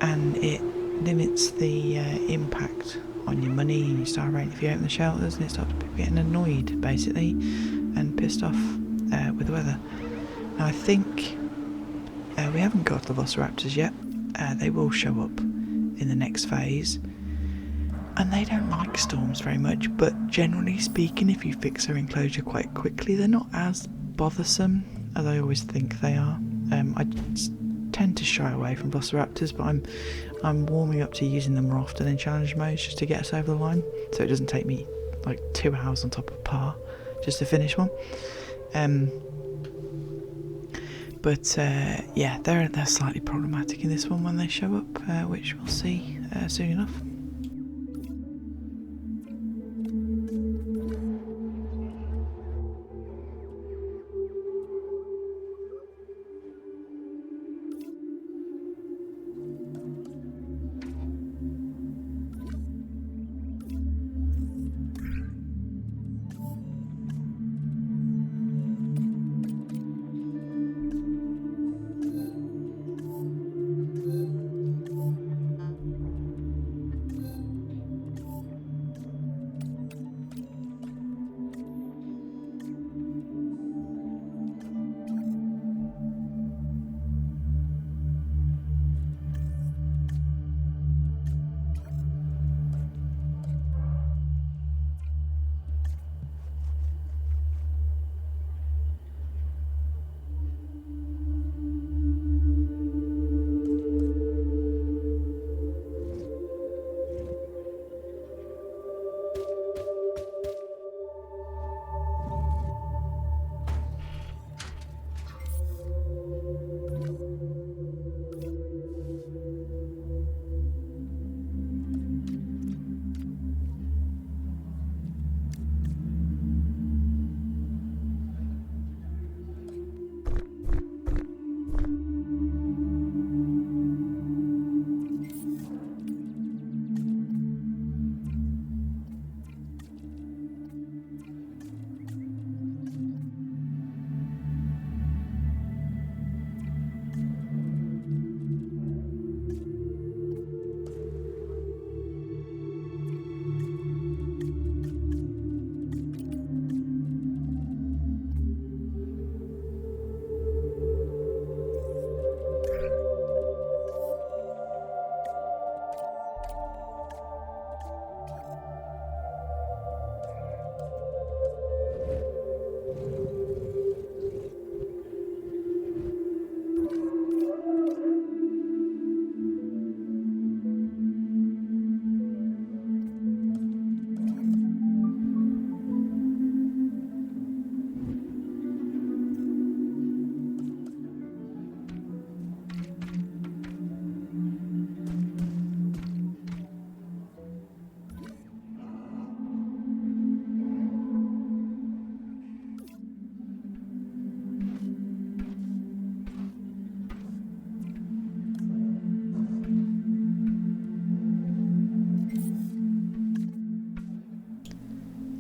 and it limits the impact on your money and your star rating if you open the shelters, and it stops people getting annoyed basically and pissed off with the weather. Now I think we haven't got the velociraptors yet. They will show up in the next phase, and they don't like storms very much, but generally speaking, if you fix their enclosure quite quickly, they're not as bothersome as I always think they are. I tend to shy away from velociraptors, but I'm warming up to using them more often in challenge modes just to get us over the line, so it doesn't take me like 2 hours on top of par just to finish one. But yeah, they're slightly problematic in this one when they show up, which we'll see soon enough.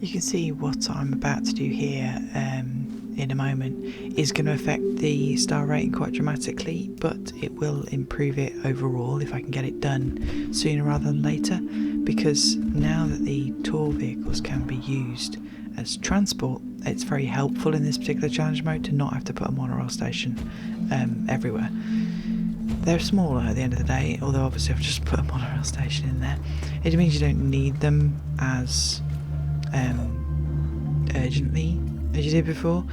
You can see what I'm about to do here in a moment is going to affect the star rating quite dramatically, but it will improve it overall if I can get it done sooner rather than later, because now that the tour vehicles can be used as transport, it's very helpful in this particular challenge mode to not have to put a monorail station everywhere. They're smaller at the end of the day, although obviously I've just put a monorail station in there. It means you don't need them as urgently as you did before,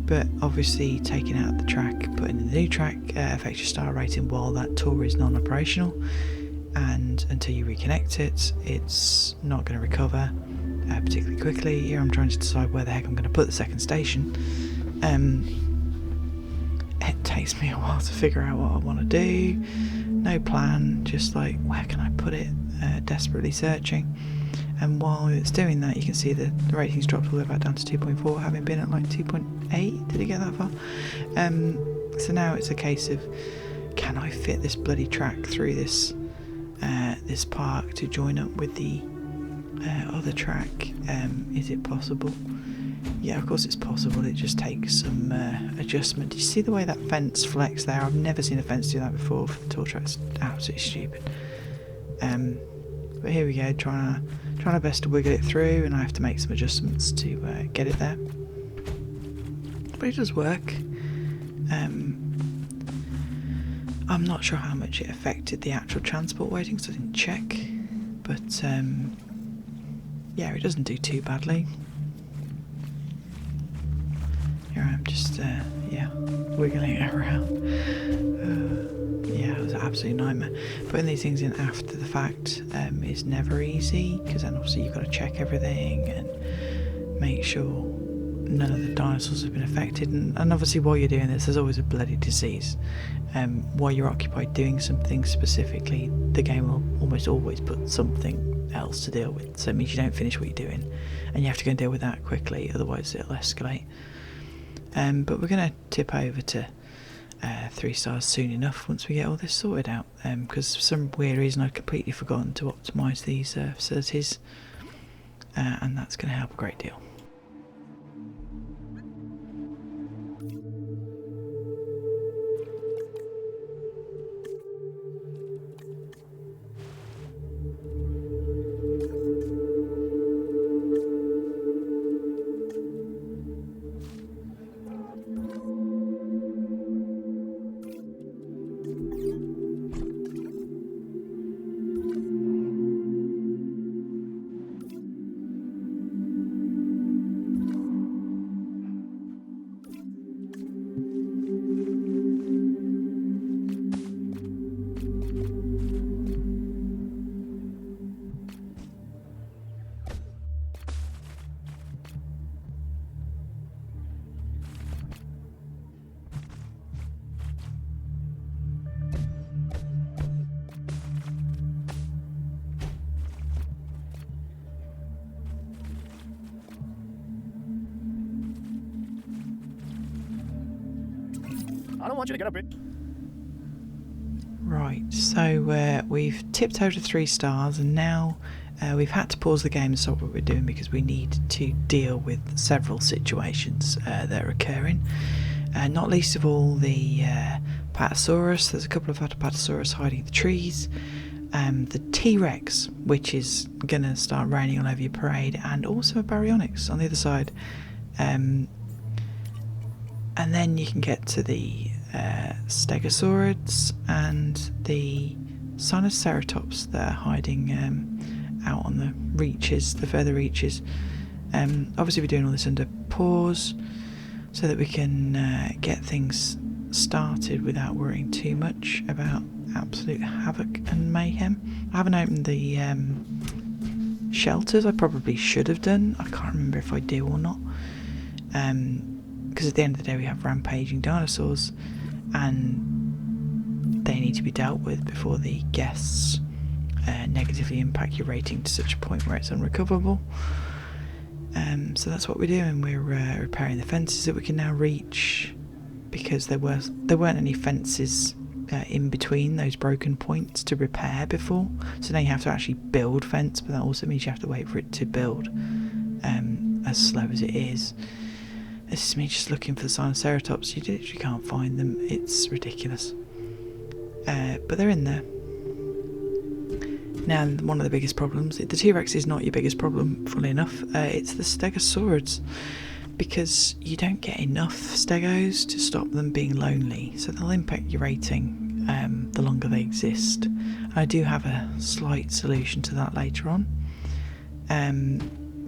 but obviously taking out the track, putting in the new track affects your star rating while that tour is non-operational, and until you reconnect it, it's not going to recover particularly quickly. Here I'm trying to decide where the heck I'm going to put the second station. It takes me a while to figure out what I want to do. No plan, just like, where can I put it? Desperately searching. And while it's doing that, you can see the ratings dropped all the way back down to 2.4, having been at like 2.8. Did it get that far? So now it's a case of, can I fit this bloody track through this this park to join up with the other track? Is it possible? Yeah, of course it's possible. It just takes some adjustment. Do you see the way that fence flex there? I've never seen a fence do that before for the tour track. It's absolutely stupid. But here we go, trying our best to wiggle it through, and I have to make some adjustments to get it there. But it does work. I'm not sure how much it affected the actual transport waiting, because I didn't check. But yeah, it doesn't do too badly. Here I am just wiggling it around. Yeah, it was an absolute nightmare. Putting these things in after the fact is never easy, because then obviously you've got to check everything and make sure none of the dinosaurs have been affected. And obviously while you're doing this, there's always a bloody disease. While you're occupied doing something specifically, the game will almost always put something else to deal with. So it means you don't finish what you're doing, and you have to go and deal with that quickly, otherwise it'll escalate. But we're going to tip over to 3 stars soon enough once we get all this sorted out, because for some weird reason I'd completely forgotten to optimise these facilities, and that's going to help a great deal. I don't want you to get up it. Right, so we've tipped over to 3 stars, and now we've had to pause the game and stop what we're doing because we need to deal with several situations that are occurring. Not least of all the Patasaurus. There's a couple of Patasaurus hiding in the trees. The T-Rex, which is going to start raining all over your parade, and also a Baryonyx on the other side. And then you can get to the Stegosaurids and the Sinoceratops that are hiding out on the reaches, the further reaches. Obviously we're doing all this under pause so that we can get things started without worrying too much about absolute havoc and mayhem. I haven't opened the shelters. I probably should have done. I can't remember if I do or not. Because at the end of the day we have rampaging dinosaurs and they need to be dealt with before the guests negatively impact your rating to such a point where it's unrecoverable. So that's what we're doing. We're repairing the fences that we can now reach, because there weren't any fences in between those broken points to repair before. So now you have to actually build fence, but that also means you have to wait for it to build as slow as it is. This is me just looking for the Sinoceratops. You literally can't find them. It's ridiculous. But they're in there. Now, one of the biggest problems, the T-Rex is not your biggest problem, funnily enough. It's the Stegosaurids, because you don't get enough Stegos to stop them being lonely, so they'll impact your rating the longer they exist. I do have a slight solution to that later on,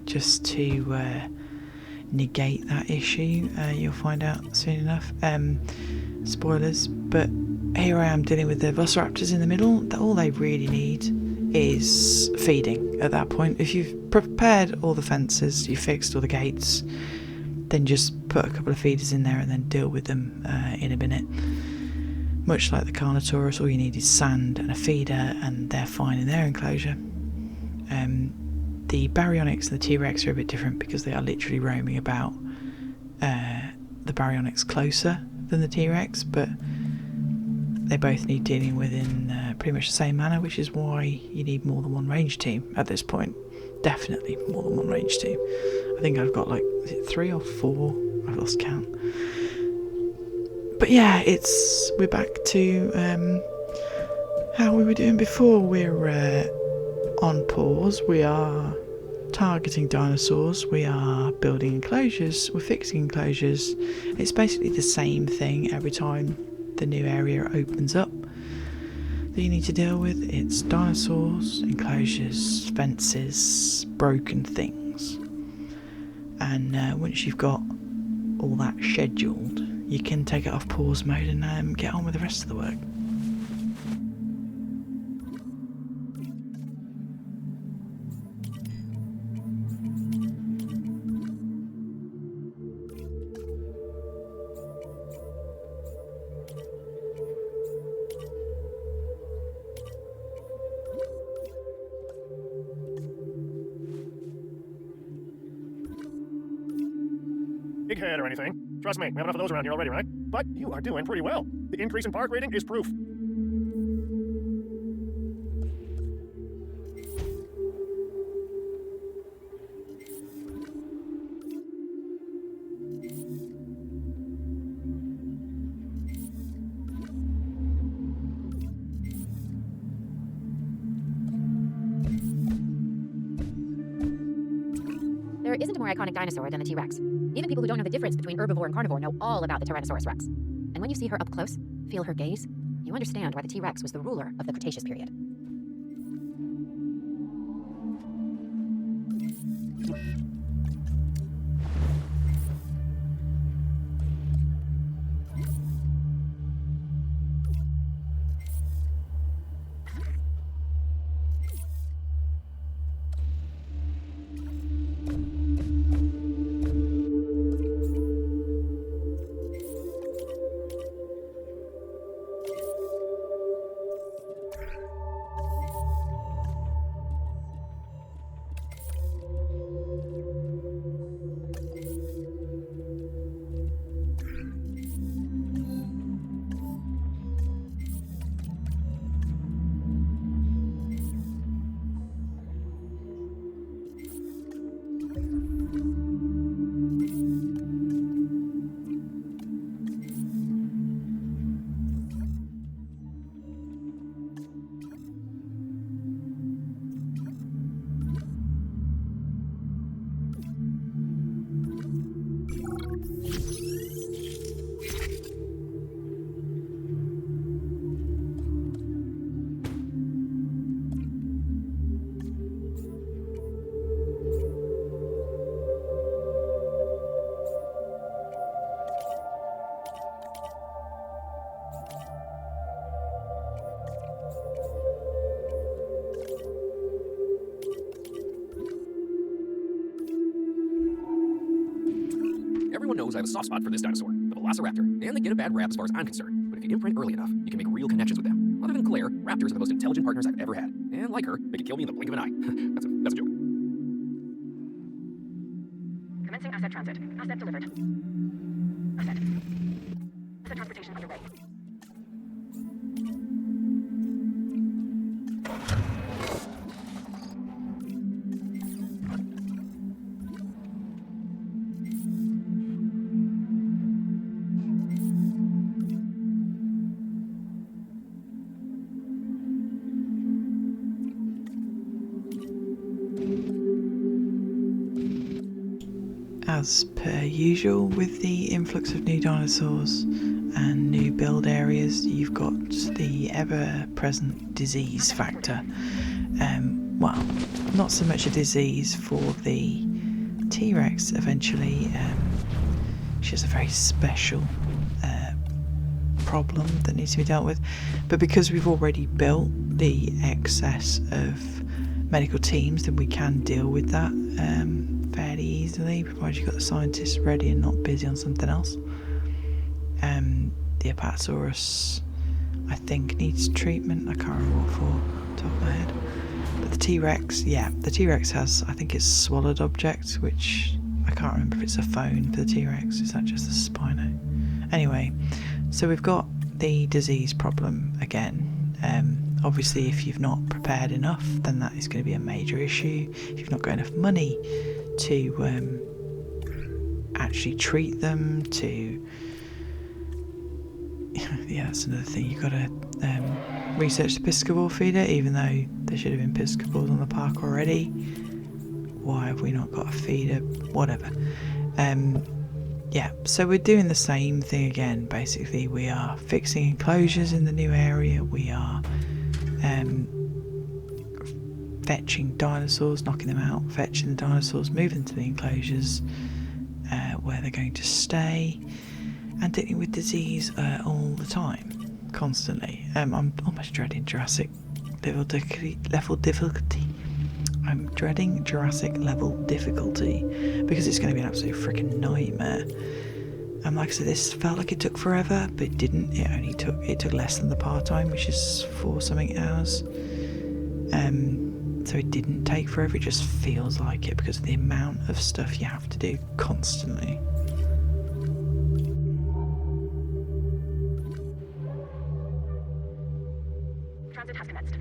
just to negate that issue. You'll find out soon enough. Spoilers, but here I am dealing with the Velociraptors in the middle. All they really need is feeding at that point. If you've prepared all the fences, you've fixed all the gates, then just put a couple of feeders in there and then deal with them in a minute. Much like the Carnotaurus, all you need is sand and a feeder and they're fine in their enclosure. The Baryonyx and the T-Rex are a bit different because they are literally roaming about. The Baryonyx closer than the T-Rex, but they both need dealing with in pretty much the same manner, which is why you need more than one range team at this point. Definitely more than one range team. I think I've got like, is it 3 or 4? I've lost count. But yeah, we're back to how we were doing before. We're on pause. We are targeting dinosaurs. We are building enclosures. We're fixing enclosures. It's basically the same thing every time the new area opens up that you need to deal with. It's dinosaurs, enclosures, fences, broken things. And once you've got all that scheduled, you can take it off pause mode and get on with the rest of the work. Big head or anything. Trust me, we have enough of those around here already, right? But you are doing pretty well. The increase in park rating is proof. There isn't a more iconic dinosaur than the T-Rex. Even people who don't know the difference between herbivore and carnivore know all about the Tyrannosaurus rex. And when you see her up close, feel her gaze, you understand why the T-Rex was the ruler of the Cretaceous period. Everyone knows I have a soft spot for this dinosaur, the Velociraptor, and they get a bad rap as far as I'm concerned. But if you imprint early enough, you can make real connections with them. Other than Claire, raptors are the most intelligent partners I've ever had. And like her, they could kill me in the blink of an eye. That's a joke. Commencing asset transit. Asset delivered. Asset. Asset transportation underway. as per usual with the influx of new dinosaurs and new build areas, you've got the ever-present disease factor. Well, not so much a disease for the T-Rex eventually. She has a very special problem that needs to be dealt with, but because we've already built the excess of medical teams, then we can deal with that fairly easily, provided you've got the scientists ready and not busy on something else. The Apatosaurus, I think, needs treatment. I can't remember what for, top of my head. But the T-Rex, yeah, the T-Rex has, I think it's swallowed objects, which I can't remember if it's a phone for the T-Rex. Is that just a Spino? Anyway, so we've got the disease problem again. Obviously, if you've not prepared enough, then that is going to be a major issue. If you've not got enough money to actually treat them, to yeah, that's another thing. You've got to research the piscivore feeder, even though there should have been piscivores on the park already. Why have we not got a feeder? Whatever. Yeah, so we're doing the same thing again. Basically, we are fixing enclosures in the new area. We are fetching dinosaurs, knocking them out, fetching the dinosaurs, moving to the enclosures where they're going to stay, and dealing with disease all the time, constantly. I'm almost dreading Jurassic level difficulty. I'm dreading Jurassic level difficulty because it's going to be an absolute freaking nightmare. Like I said, this felt like it took forever, but it didn't. It took less than the part-time, which is 4 something hours. So it didn't take forever. It just feels like it because of the amount of stuff you have to do constantly. Transit has commenced.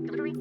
Delivery.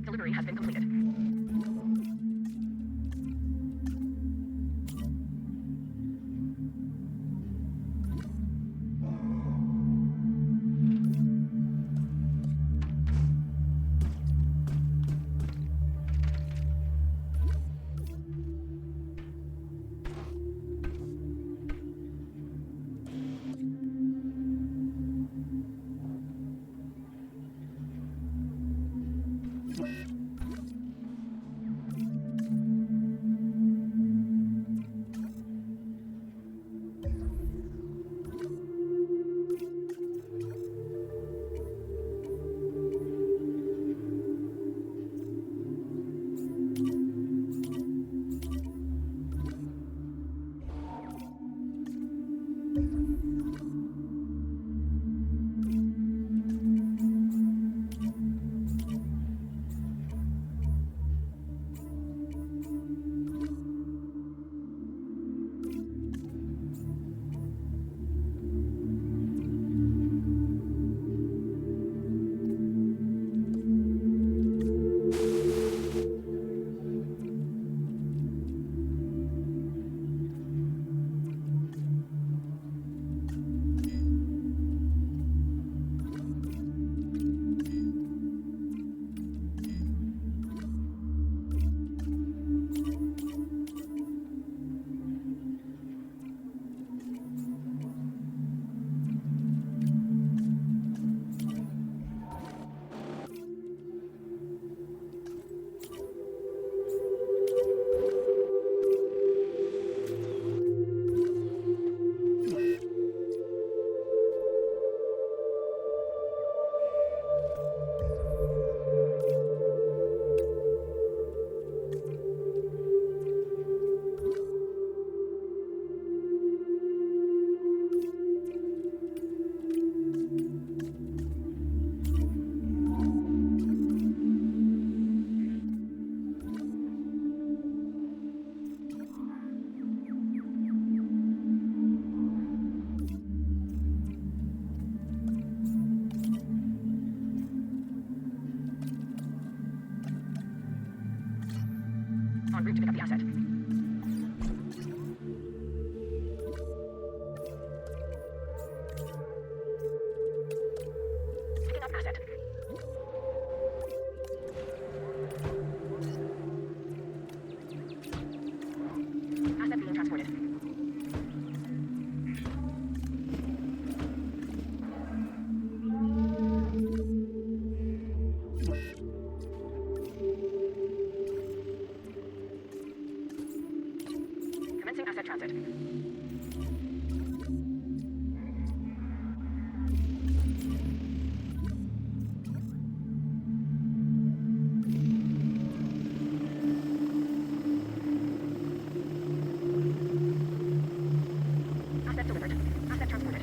Delivery has been completed. en route to pick up the asset. Picking up asset. Asset being transported. Commencing asset transit. Asset delivered. Asset transported.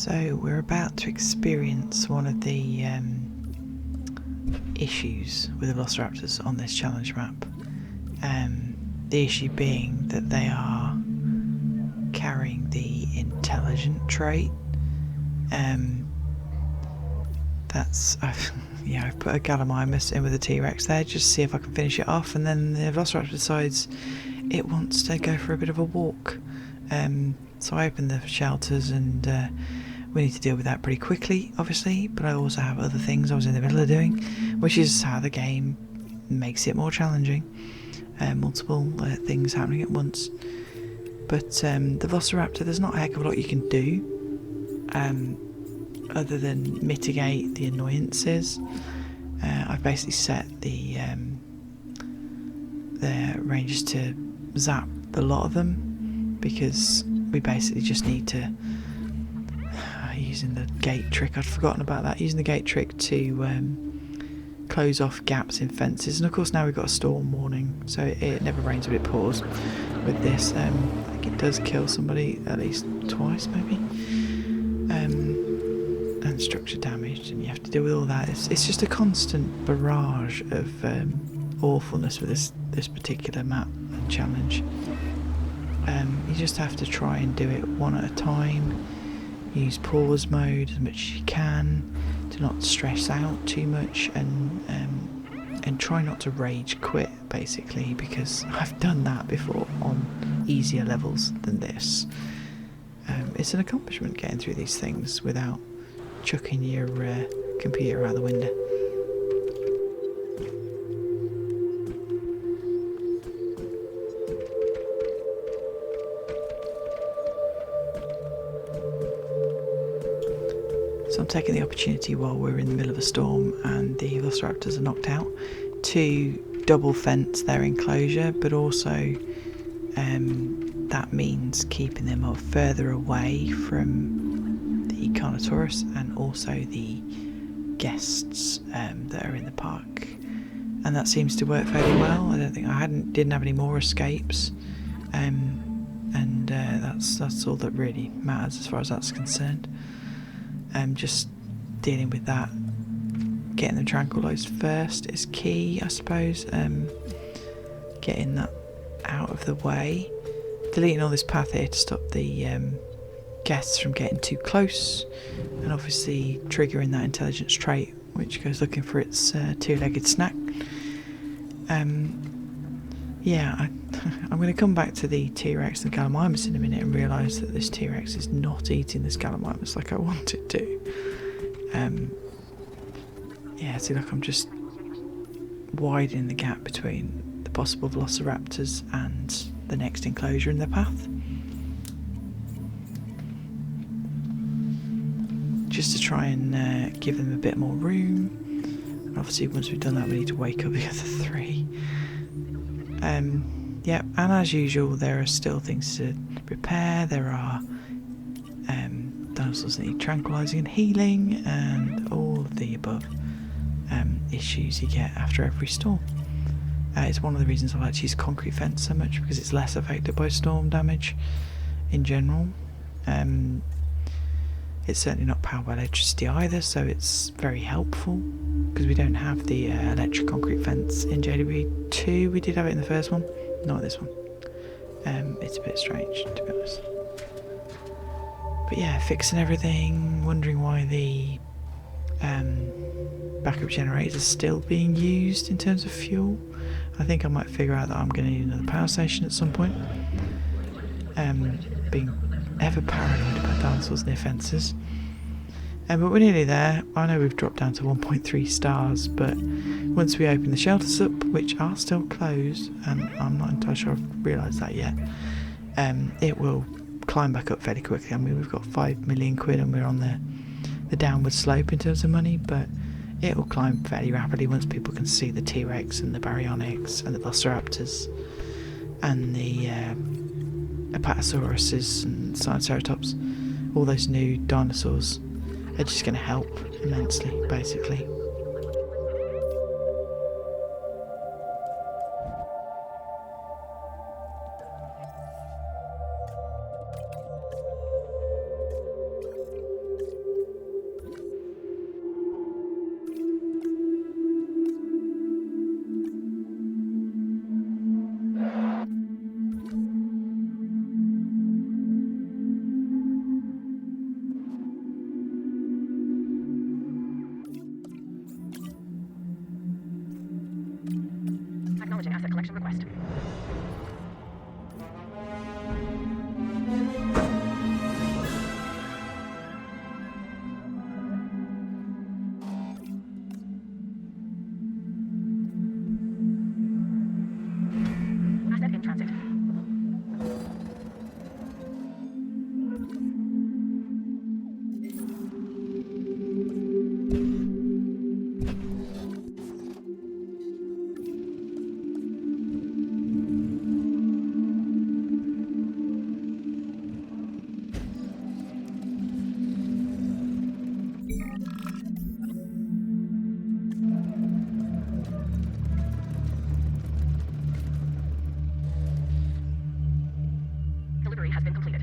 So we're about to experience one of the issues with the Velociraptors on this challenge map. The issue being that they are carrying the intelligent trait. I've put a Gallimimus in with a T-Rex there just to see if I can finish it off, and then the Velociraptor decides it wants to go for a bit of a walk. So I opened the shelters, and we need to deal with that pretty quickly, obviously, but I also have other things I was in the middle of doing, which is how the game makes it more challenging. Multiple things happening at once. But the Velociraptor, there's not a heck of a lot you can do other than mitigate the annoyances. I've basically set the rangers to zap a lot of them, because we basically just need to using the gate trick. I'd forgotten about that. Using the gate trick to close off gaps in fences, and of course now we've got a storm warning, so it never rains but it pours. With this, I think it does kill somebody at least twice, maybe. And structure damage, and you have to deal with all that. It's just a constant barrage of awfulness with this particular map and challenge. You just have to try and do it one at a time. Use pause mode as much as you can. Do not stress out too much, and try not to rage quit, basically, because I've done that before on easier levels than this. It's an accomplishment getting through these things without chucking your computer out the window. So I'm taking the opportunity while we're in the middle of a storm and the Velociraptors are knocked out to double fence their enclosure, but also that means keeping them further away from the Carnotaurus and also the guests that are in the park, and that seems to work fairly well. I don't think didn't have any more escapes, and that's all that really matters as far as that's concerned. Just dealing with that, getting them tranquilised first is key, I suppose. Getting that out of the way, deleting all this path here to stop the guests from getting too close, and obviously triggering that intelligence trait, which goes looking for its two-legged snack. I'm going to come back to the T-Rex and Gallimimus in a minute and realise that this T-Rex is not eating this Gallimimus like I want it to. See, look, I'm just widening the gap between the possible Velociraptors and the next enclosure in their path. Just to try and give them a bit more room. And obviously once we've done that we need to wake up the other three. And as usual there are still things to repair. There are dinosaurs that need tranquilising and healing, and all of the above issues you get after every storm. It's one of the reasons I like to use concrete fence so much, because it's less affected by storm damage in general. It's certainly not powered by electricity either, so it's very helpful, because we don't have the electric concrete fence in JW2. We did have it in the first one, not this one. It's a bit strange, to be honest. But yeah, fixing everything, wondering why the backup generator is still being used in terms of fuel. I think I might figure out that I'm going to need another power station at some point. Being ever paranoid about dinosaurs near fences. But we're nearly there. I know we've dropped down to 1.3 stars, but once we open the shelters up, which are still closed, and I'm not entirely sure I've realised that yet, it will climb back up fairly quickly. I mean, we've got 5 million quid and we're on the downward slope in terms of money, but it will climb fairly rapidly once people can see the T-Rex and the Baryonyx and the Velociraptors and the Apatosauruses and Sinoceratops. All those new dinosaurs are just going to help immensely, basically. asset collection request. Asset in transit. Delivery has been completed.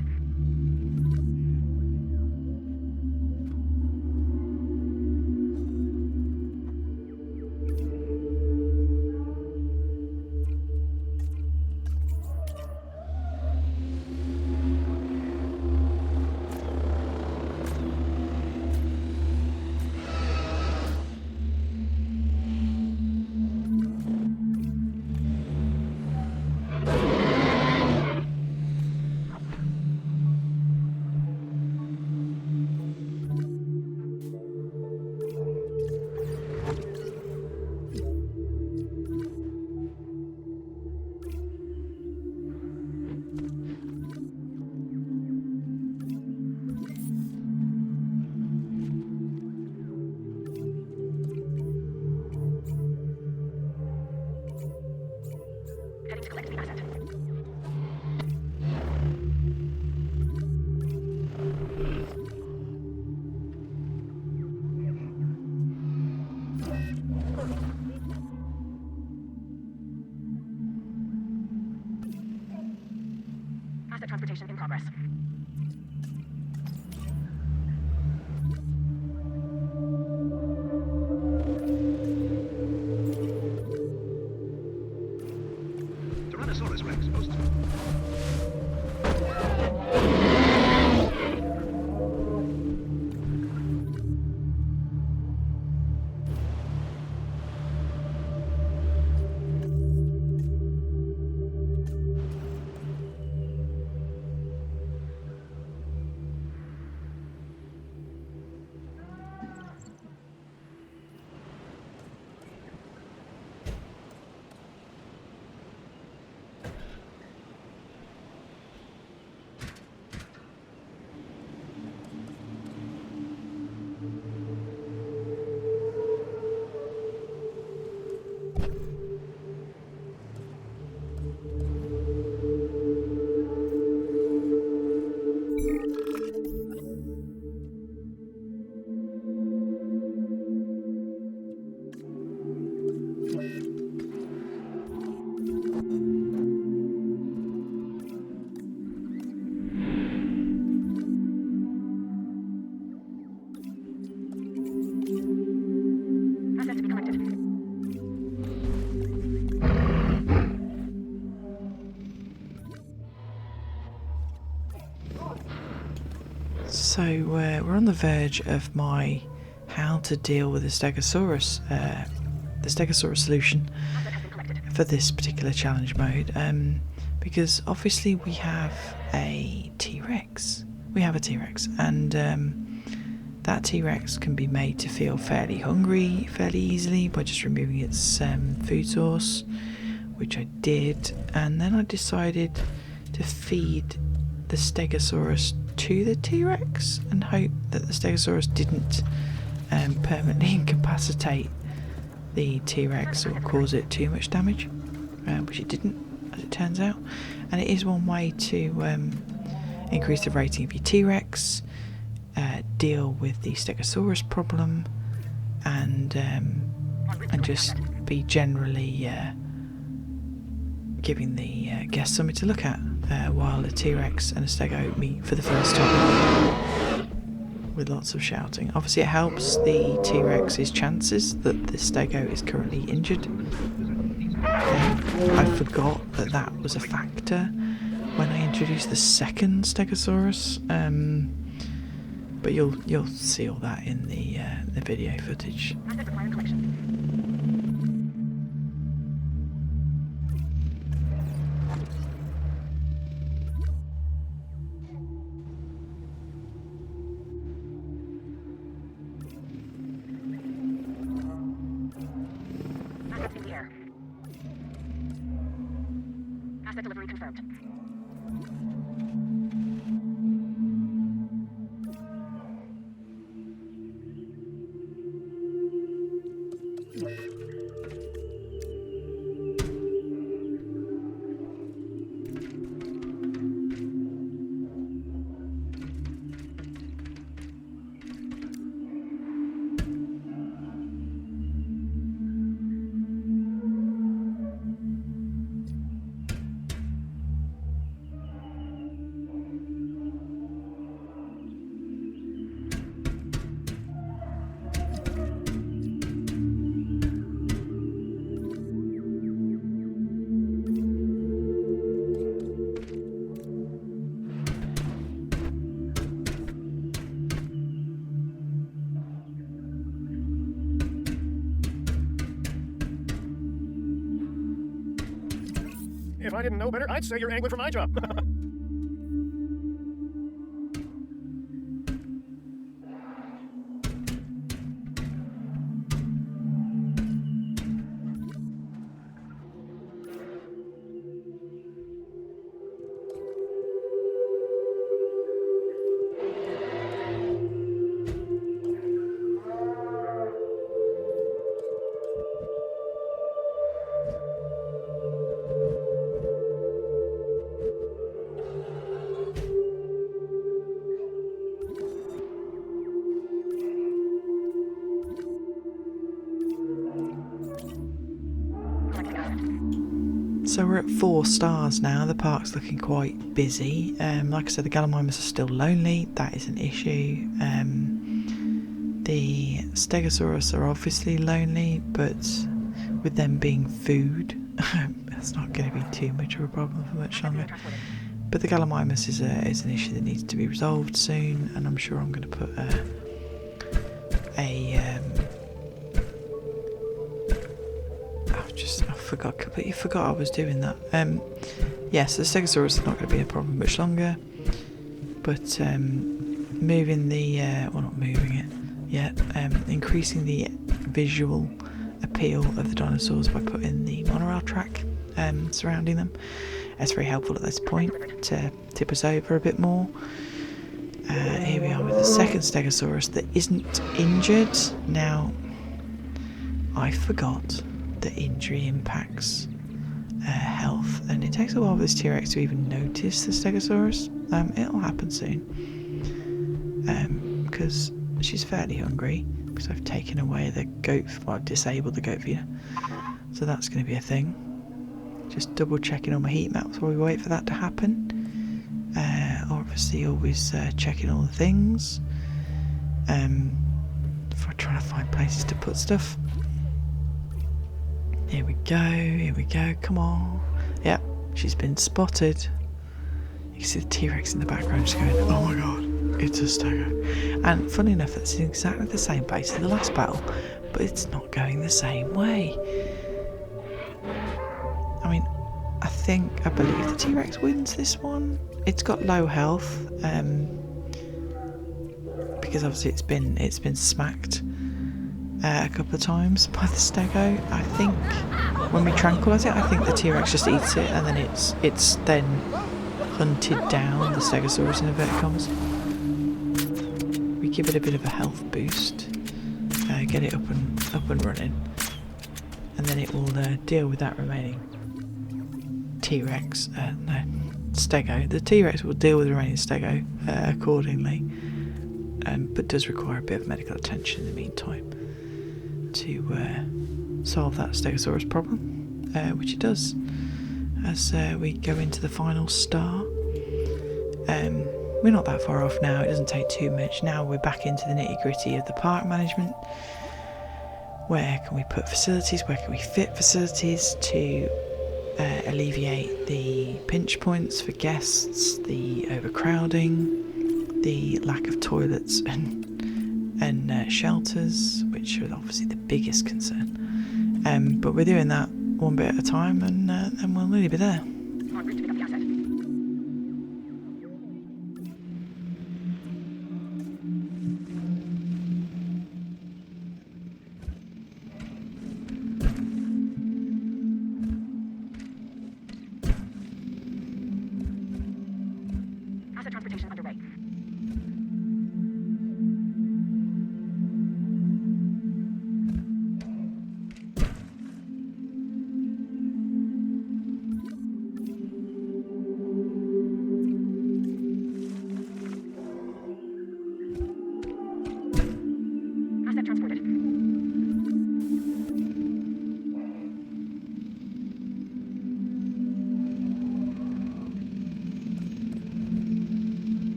Heading to collect the asset. Asset transportation in progress. Tyrannosaurus Rex hosts. Asset to be collected. So we're on the verge of my how to deal with the Stegosaurus solution Asset has been collected. for this particular challenge mode, because obviously we have a T-Rex. We have a T-Rex, and that T-Rex can be made to feel fairly hungry fairly easily by just removing its food source, which I did, and then I decided to feed the Stegosaurus to the T-Rex and hope that the Stegosaurus didn't permanently incapacitate the T-Rex or cause it too much damage, which it didn't, as it turns out. And it is one way to increase the rating of your T-Rex, deal with the Stegosaurus problem, and just be generally giving the guests something to look at while a T-Rex and a Stego meet for the first time, with lots of shouting. Obviously it helps the T-Rex's chances that the Stego is currently injured. I forgot that that was a factor when I introduced the second Stegosaurus, but you'll see all that in the video footage. Asset requiring collection. Asset delivery confirmed. If I didn't know better, I'd say you're angling for my job. So we're at 4 stars now. The park's looking quite busy. Like I said, the Gallimimus are still lonely. That is an issue. The Stegosaurus are obviously lonely, but with them being food, that's not going to be too much of a problem for much longer. But the Gallimimus is an issue that needs to be resolved soon, and I'm sure I'm going to put I completely forgot I was doing that. Yes, the Stegosaurus is not going to be a problem much longer, but moving the well, not moving it yet, increasing the visual appeal of the dinosaurs by putting the monorail track surrounding them. That's very helpful at this point to tip us over a bit more. Here we are with the second Stegosaurus that isn't injured. Now, I forgot that injury impacts health, and it takes a while for this T-Rex to even notice the Stegosaurus. It'll happen soon, because she's fairly hungry, because I've taken away the goat, well, I've disabled the goat feeder, so that's going to be a thing. Just double checking on my heat maps while we wait for that to happen. Obviously always checking all the things before trying to find places to put stuff. Here we go, come on. Yep, she's been spotted. You can see the T-Rex in the background just going, oh my god, it's a Stego. And funny enough, that's in exactly the same place as the last battle, but it's not going the same way. I mean, I believe the T-Rex wins this one. It's got low health, because obviously it's been smacked a couple of times by the Stego. I think when we tranquilise it, I think the T-Rex just eats it, and then it's then hunted down, the Stegosaurus in inverted commas. We give it a bit of a health boost, get it up and running, and then it will deal with that remaining T-Rex. No, Stego. The T-Rex will deal with the remaining Stego accordingly, but does require a bit of medical attention in the meantime to solve that Stegosaurus problem, which it does as we go into the final star. We're not that far off now, it doesn't take too much. Now we're back into the nitty gritty of the park management. Where can we put facilities, where can we fit facilities to alleviate the pinch points for guests, the overcrowding, the lack of toilets and shelters, which are obviously the biggest concern. But we're doing that one bit at a time, and we'll nearly be there. En route to pick up the asset. transportation underway. Asset transported.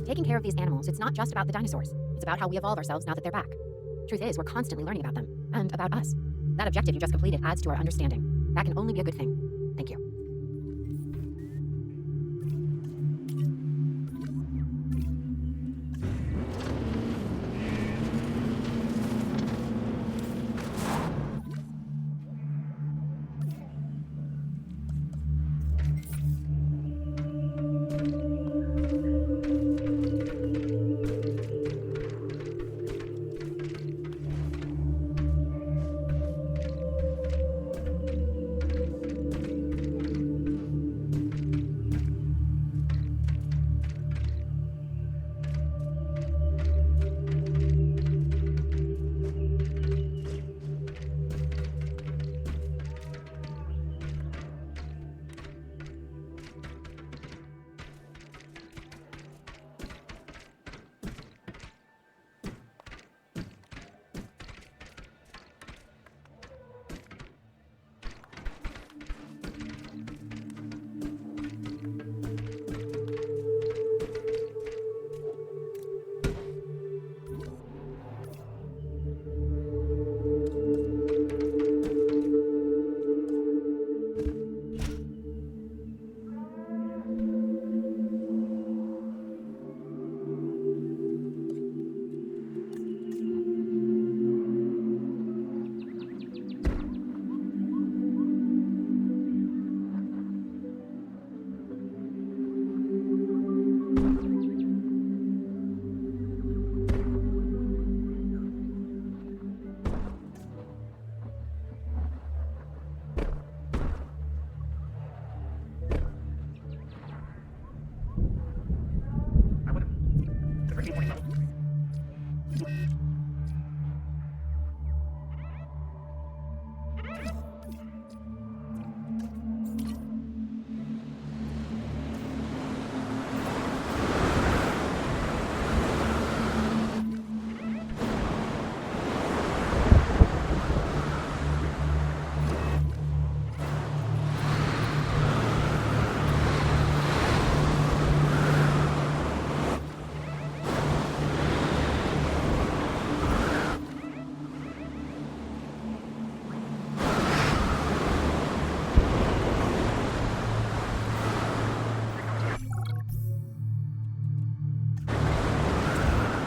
Taking care of these animals, it's not just about the dinosaurs. It's about how we evolve ourselves now that they're back. Truth is, we're constantly learning about them, and about us. That objective you just completed adds to our understanding. That can only be a good thing. Thank you.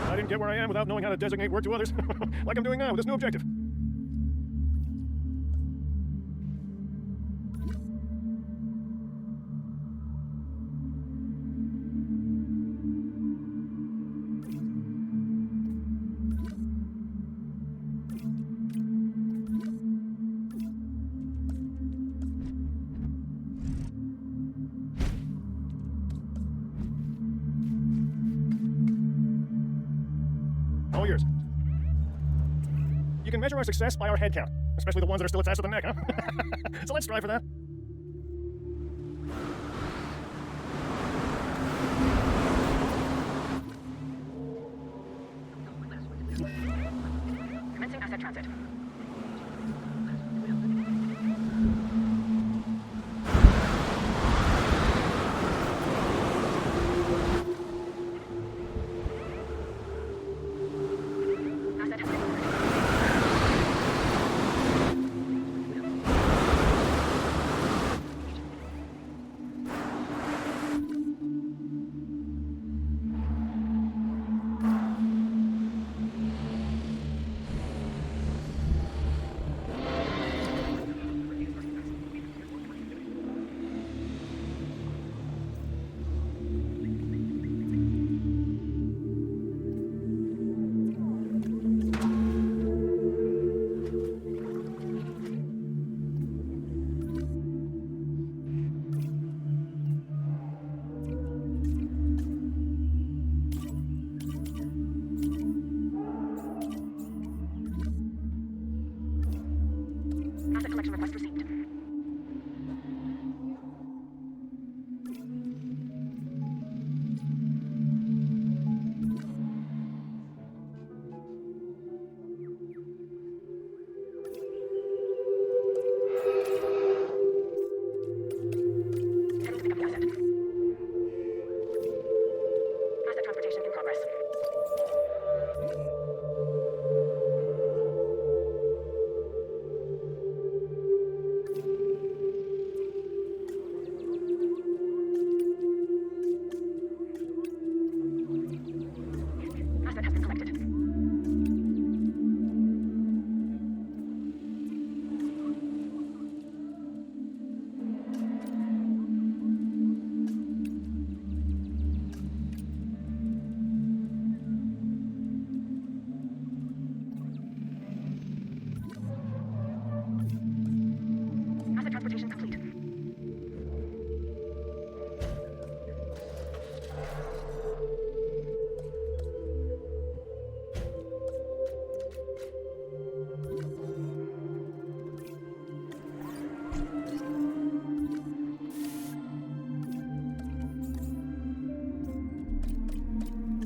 I didn't get where I am without knowing how to designate work to others, like I'm doing now with this new objective. All yours. You can measure our success by our head count, especially the ones that are still attached to the neck, huh? So let's strive for that.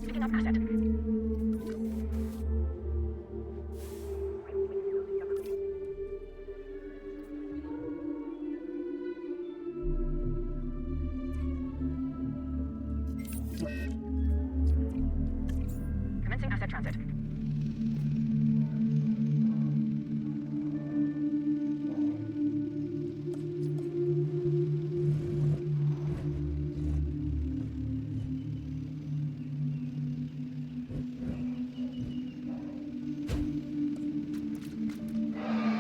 Picking up asset. Commencing asset transit.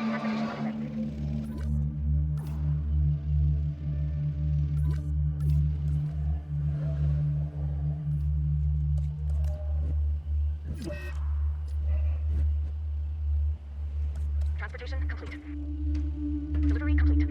Transportation loading ready. Transportation complete. Delivery complete.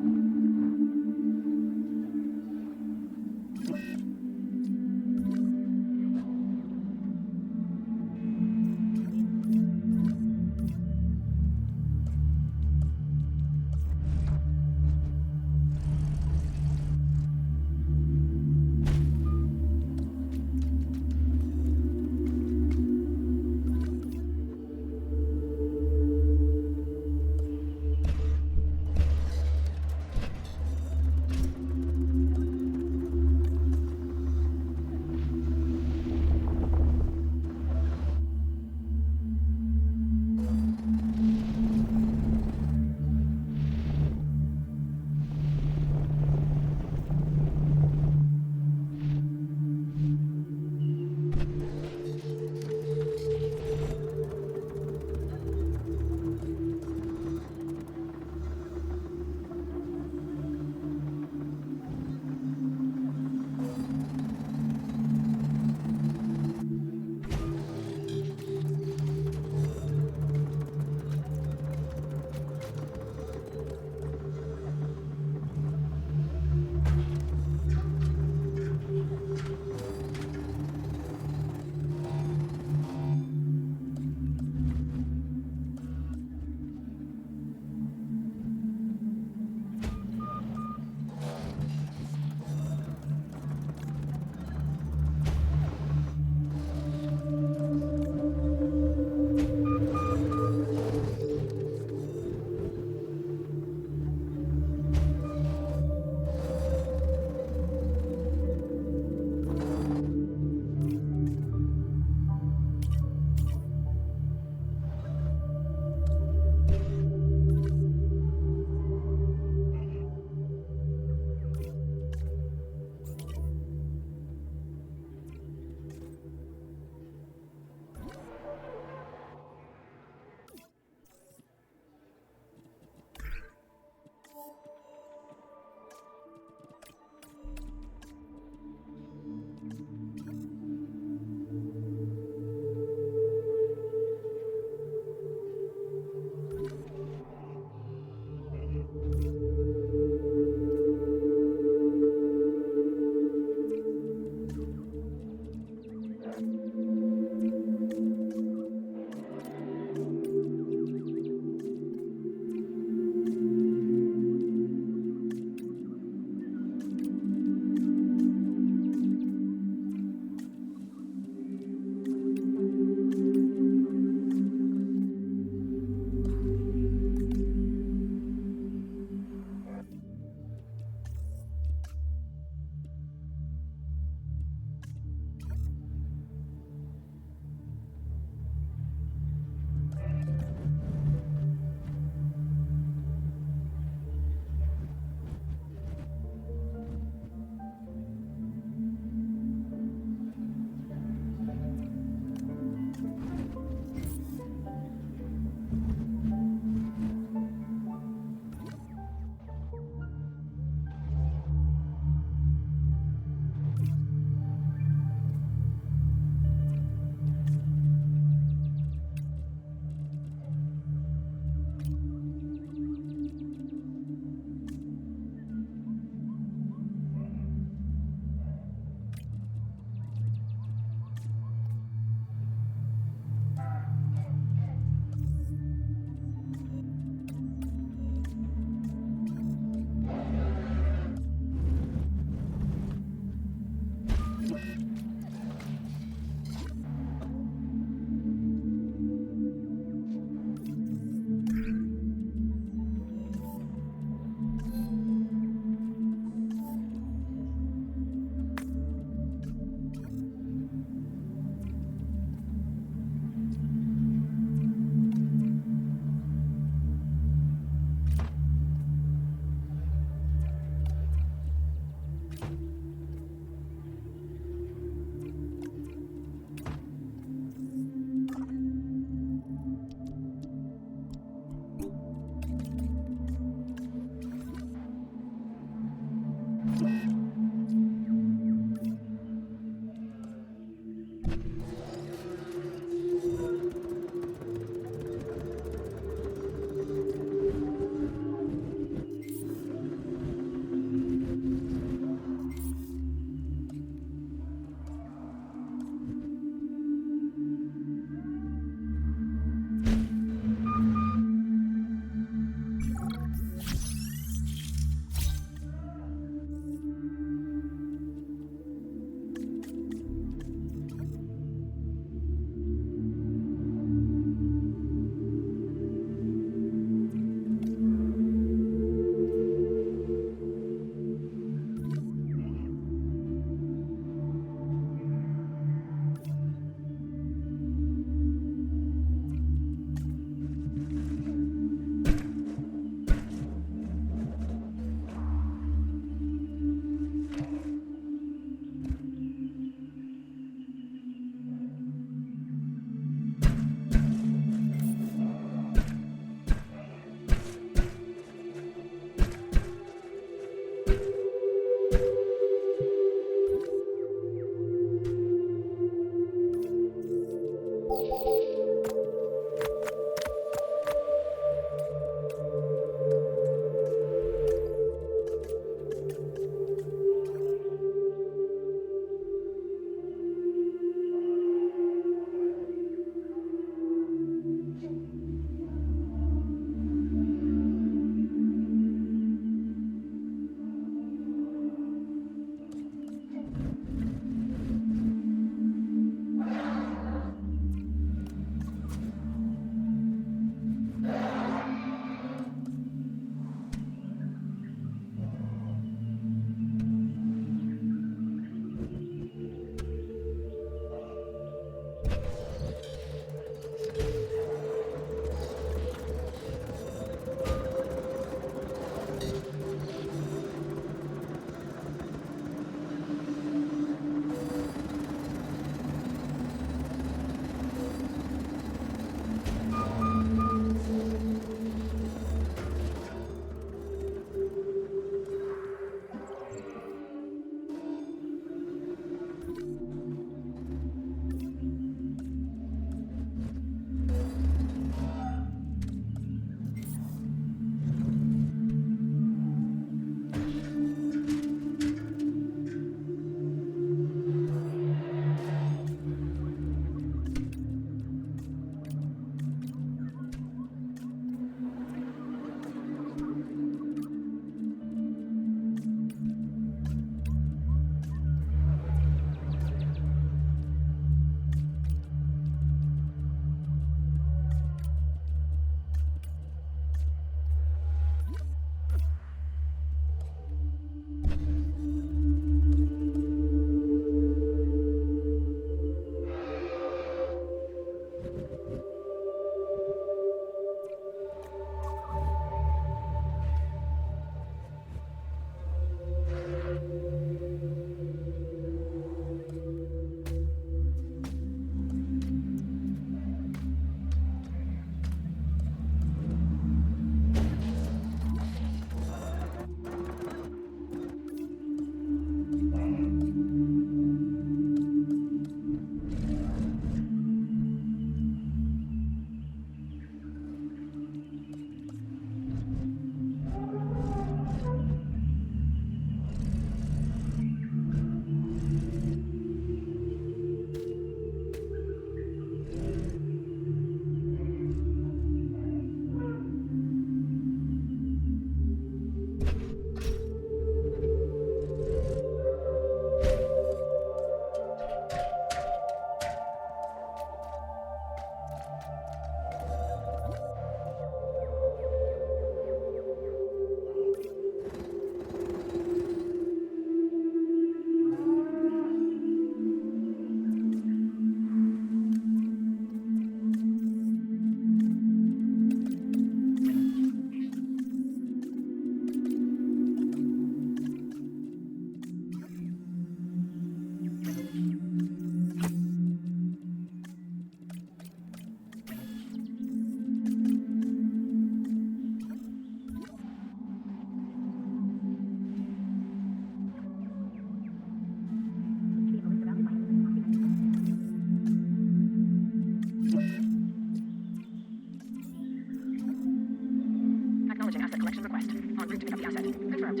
Acknowledging asset collection request. En route to pick up the asset. Confirmed.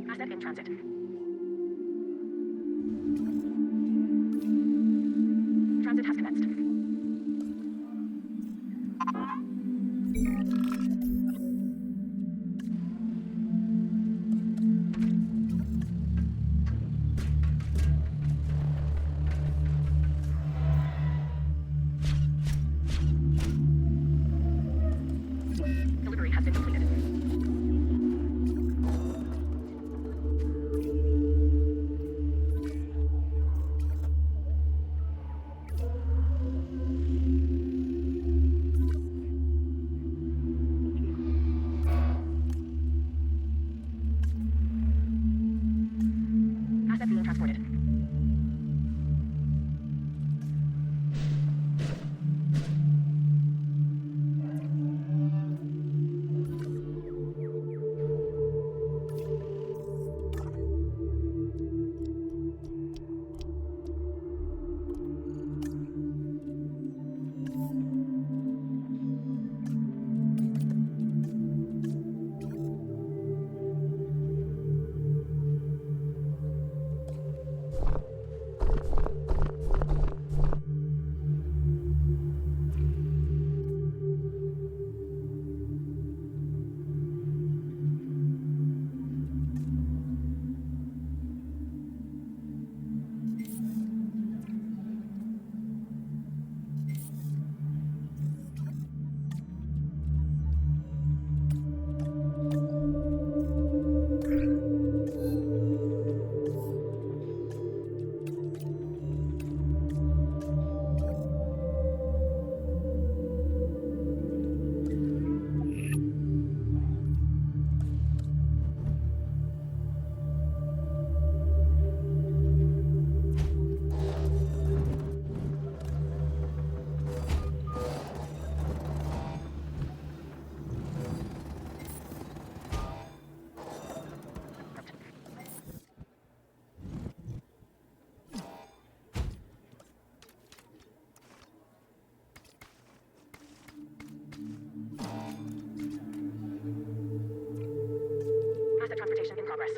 Asset in transit. Transit has commenced. Delivery has been completed. Asset being transported. Asset transportation in progress.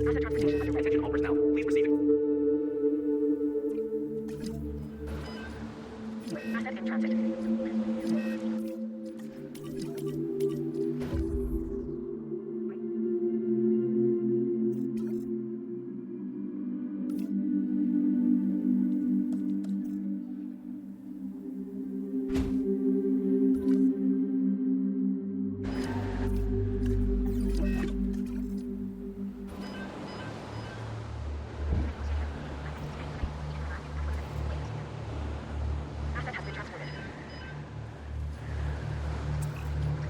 Asset transportation underway. Attention all personnel. Please receive it. Asset in transit. Asset has been transported.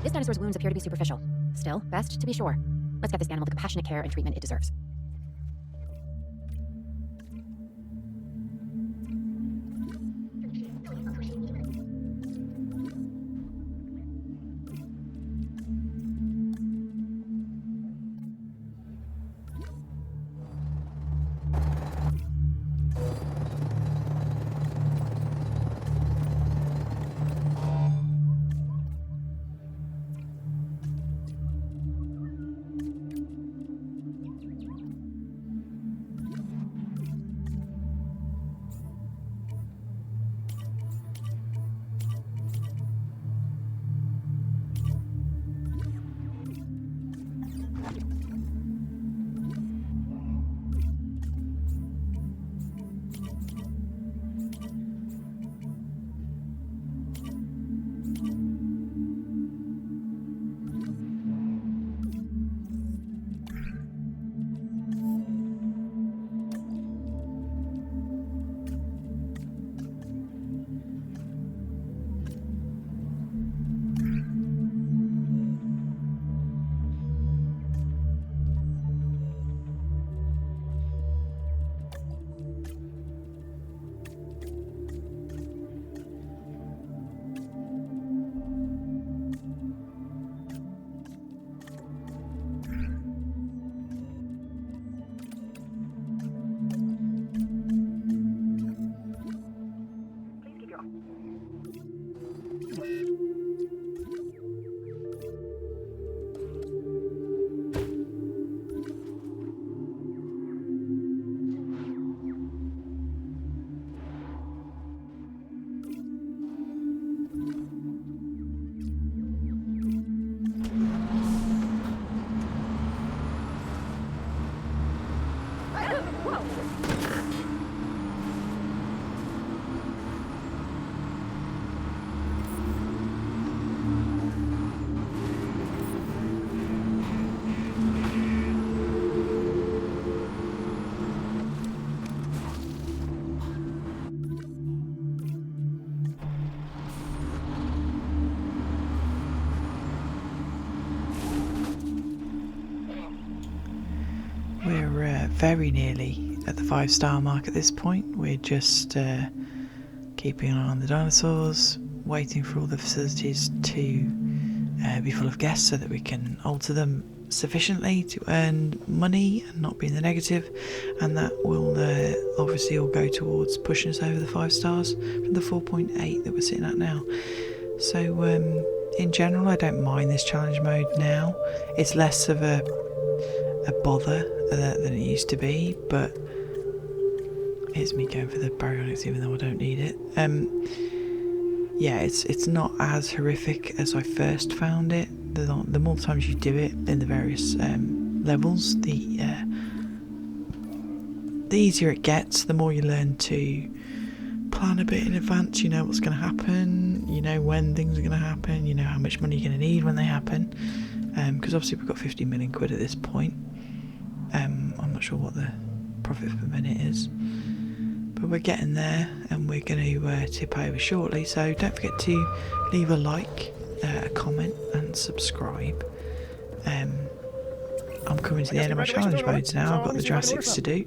This dinosaur's wounds appear to be superficial. Still, best to be sure. Let's get this animal the compassionate care and treatment it deserves. very nearly at the 5-star mark at this point. We're just keeping an eye on the dinosaurs, waiting for all the facilities to be full of guests so that we can alter them sufficiently to earn money and not be in the negative, and that will obviously all go towards pushing us over the 5 stars from the 4.8 that we're sitting at now. So in general, I don't mind this challenge mode now. It's less of a bother than it used to be, but it's me going for the baryonyx even though I don't need it. Yeah, it's not as horrific as I first found it. The more times you do it in the various levels, the easier it gets, the more you learn to plan a bit in advance. You know what's going to happen, you know when things are going to happen, you know how much money you're going to need when they happen. Because obviously we've got 50 million quid at this point. I'm not sure what the profit per minute is, but we're getting there and we're going to tip over shortly. So don't forget to leave a like, a comment and subscribe. I'm coming to the end of my challenge modes now. I've got the Jurassics to do,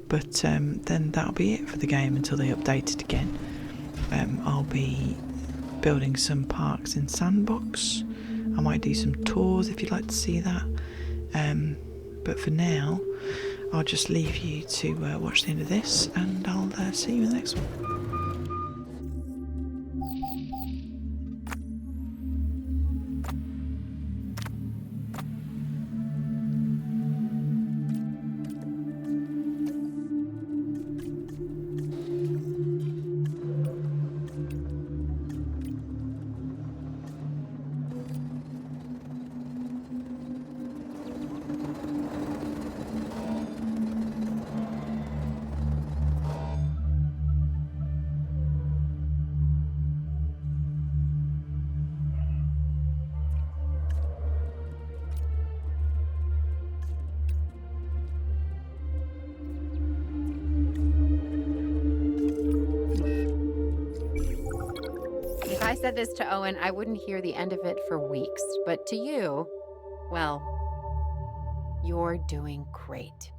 but then that'll be it for the game until they update it again. I'll be building some parks in Sandbox. I might do some tours if you'd like to see that, but for now I'll just leave you to watch the end of this, and I'll see you in the next one. If I said this to Owen, I wouldn't hear the end of it for weeks. But to you, well, you're doing great.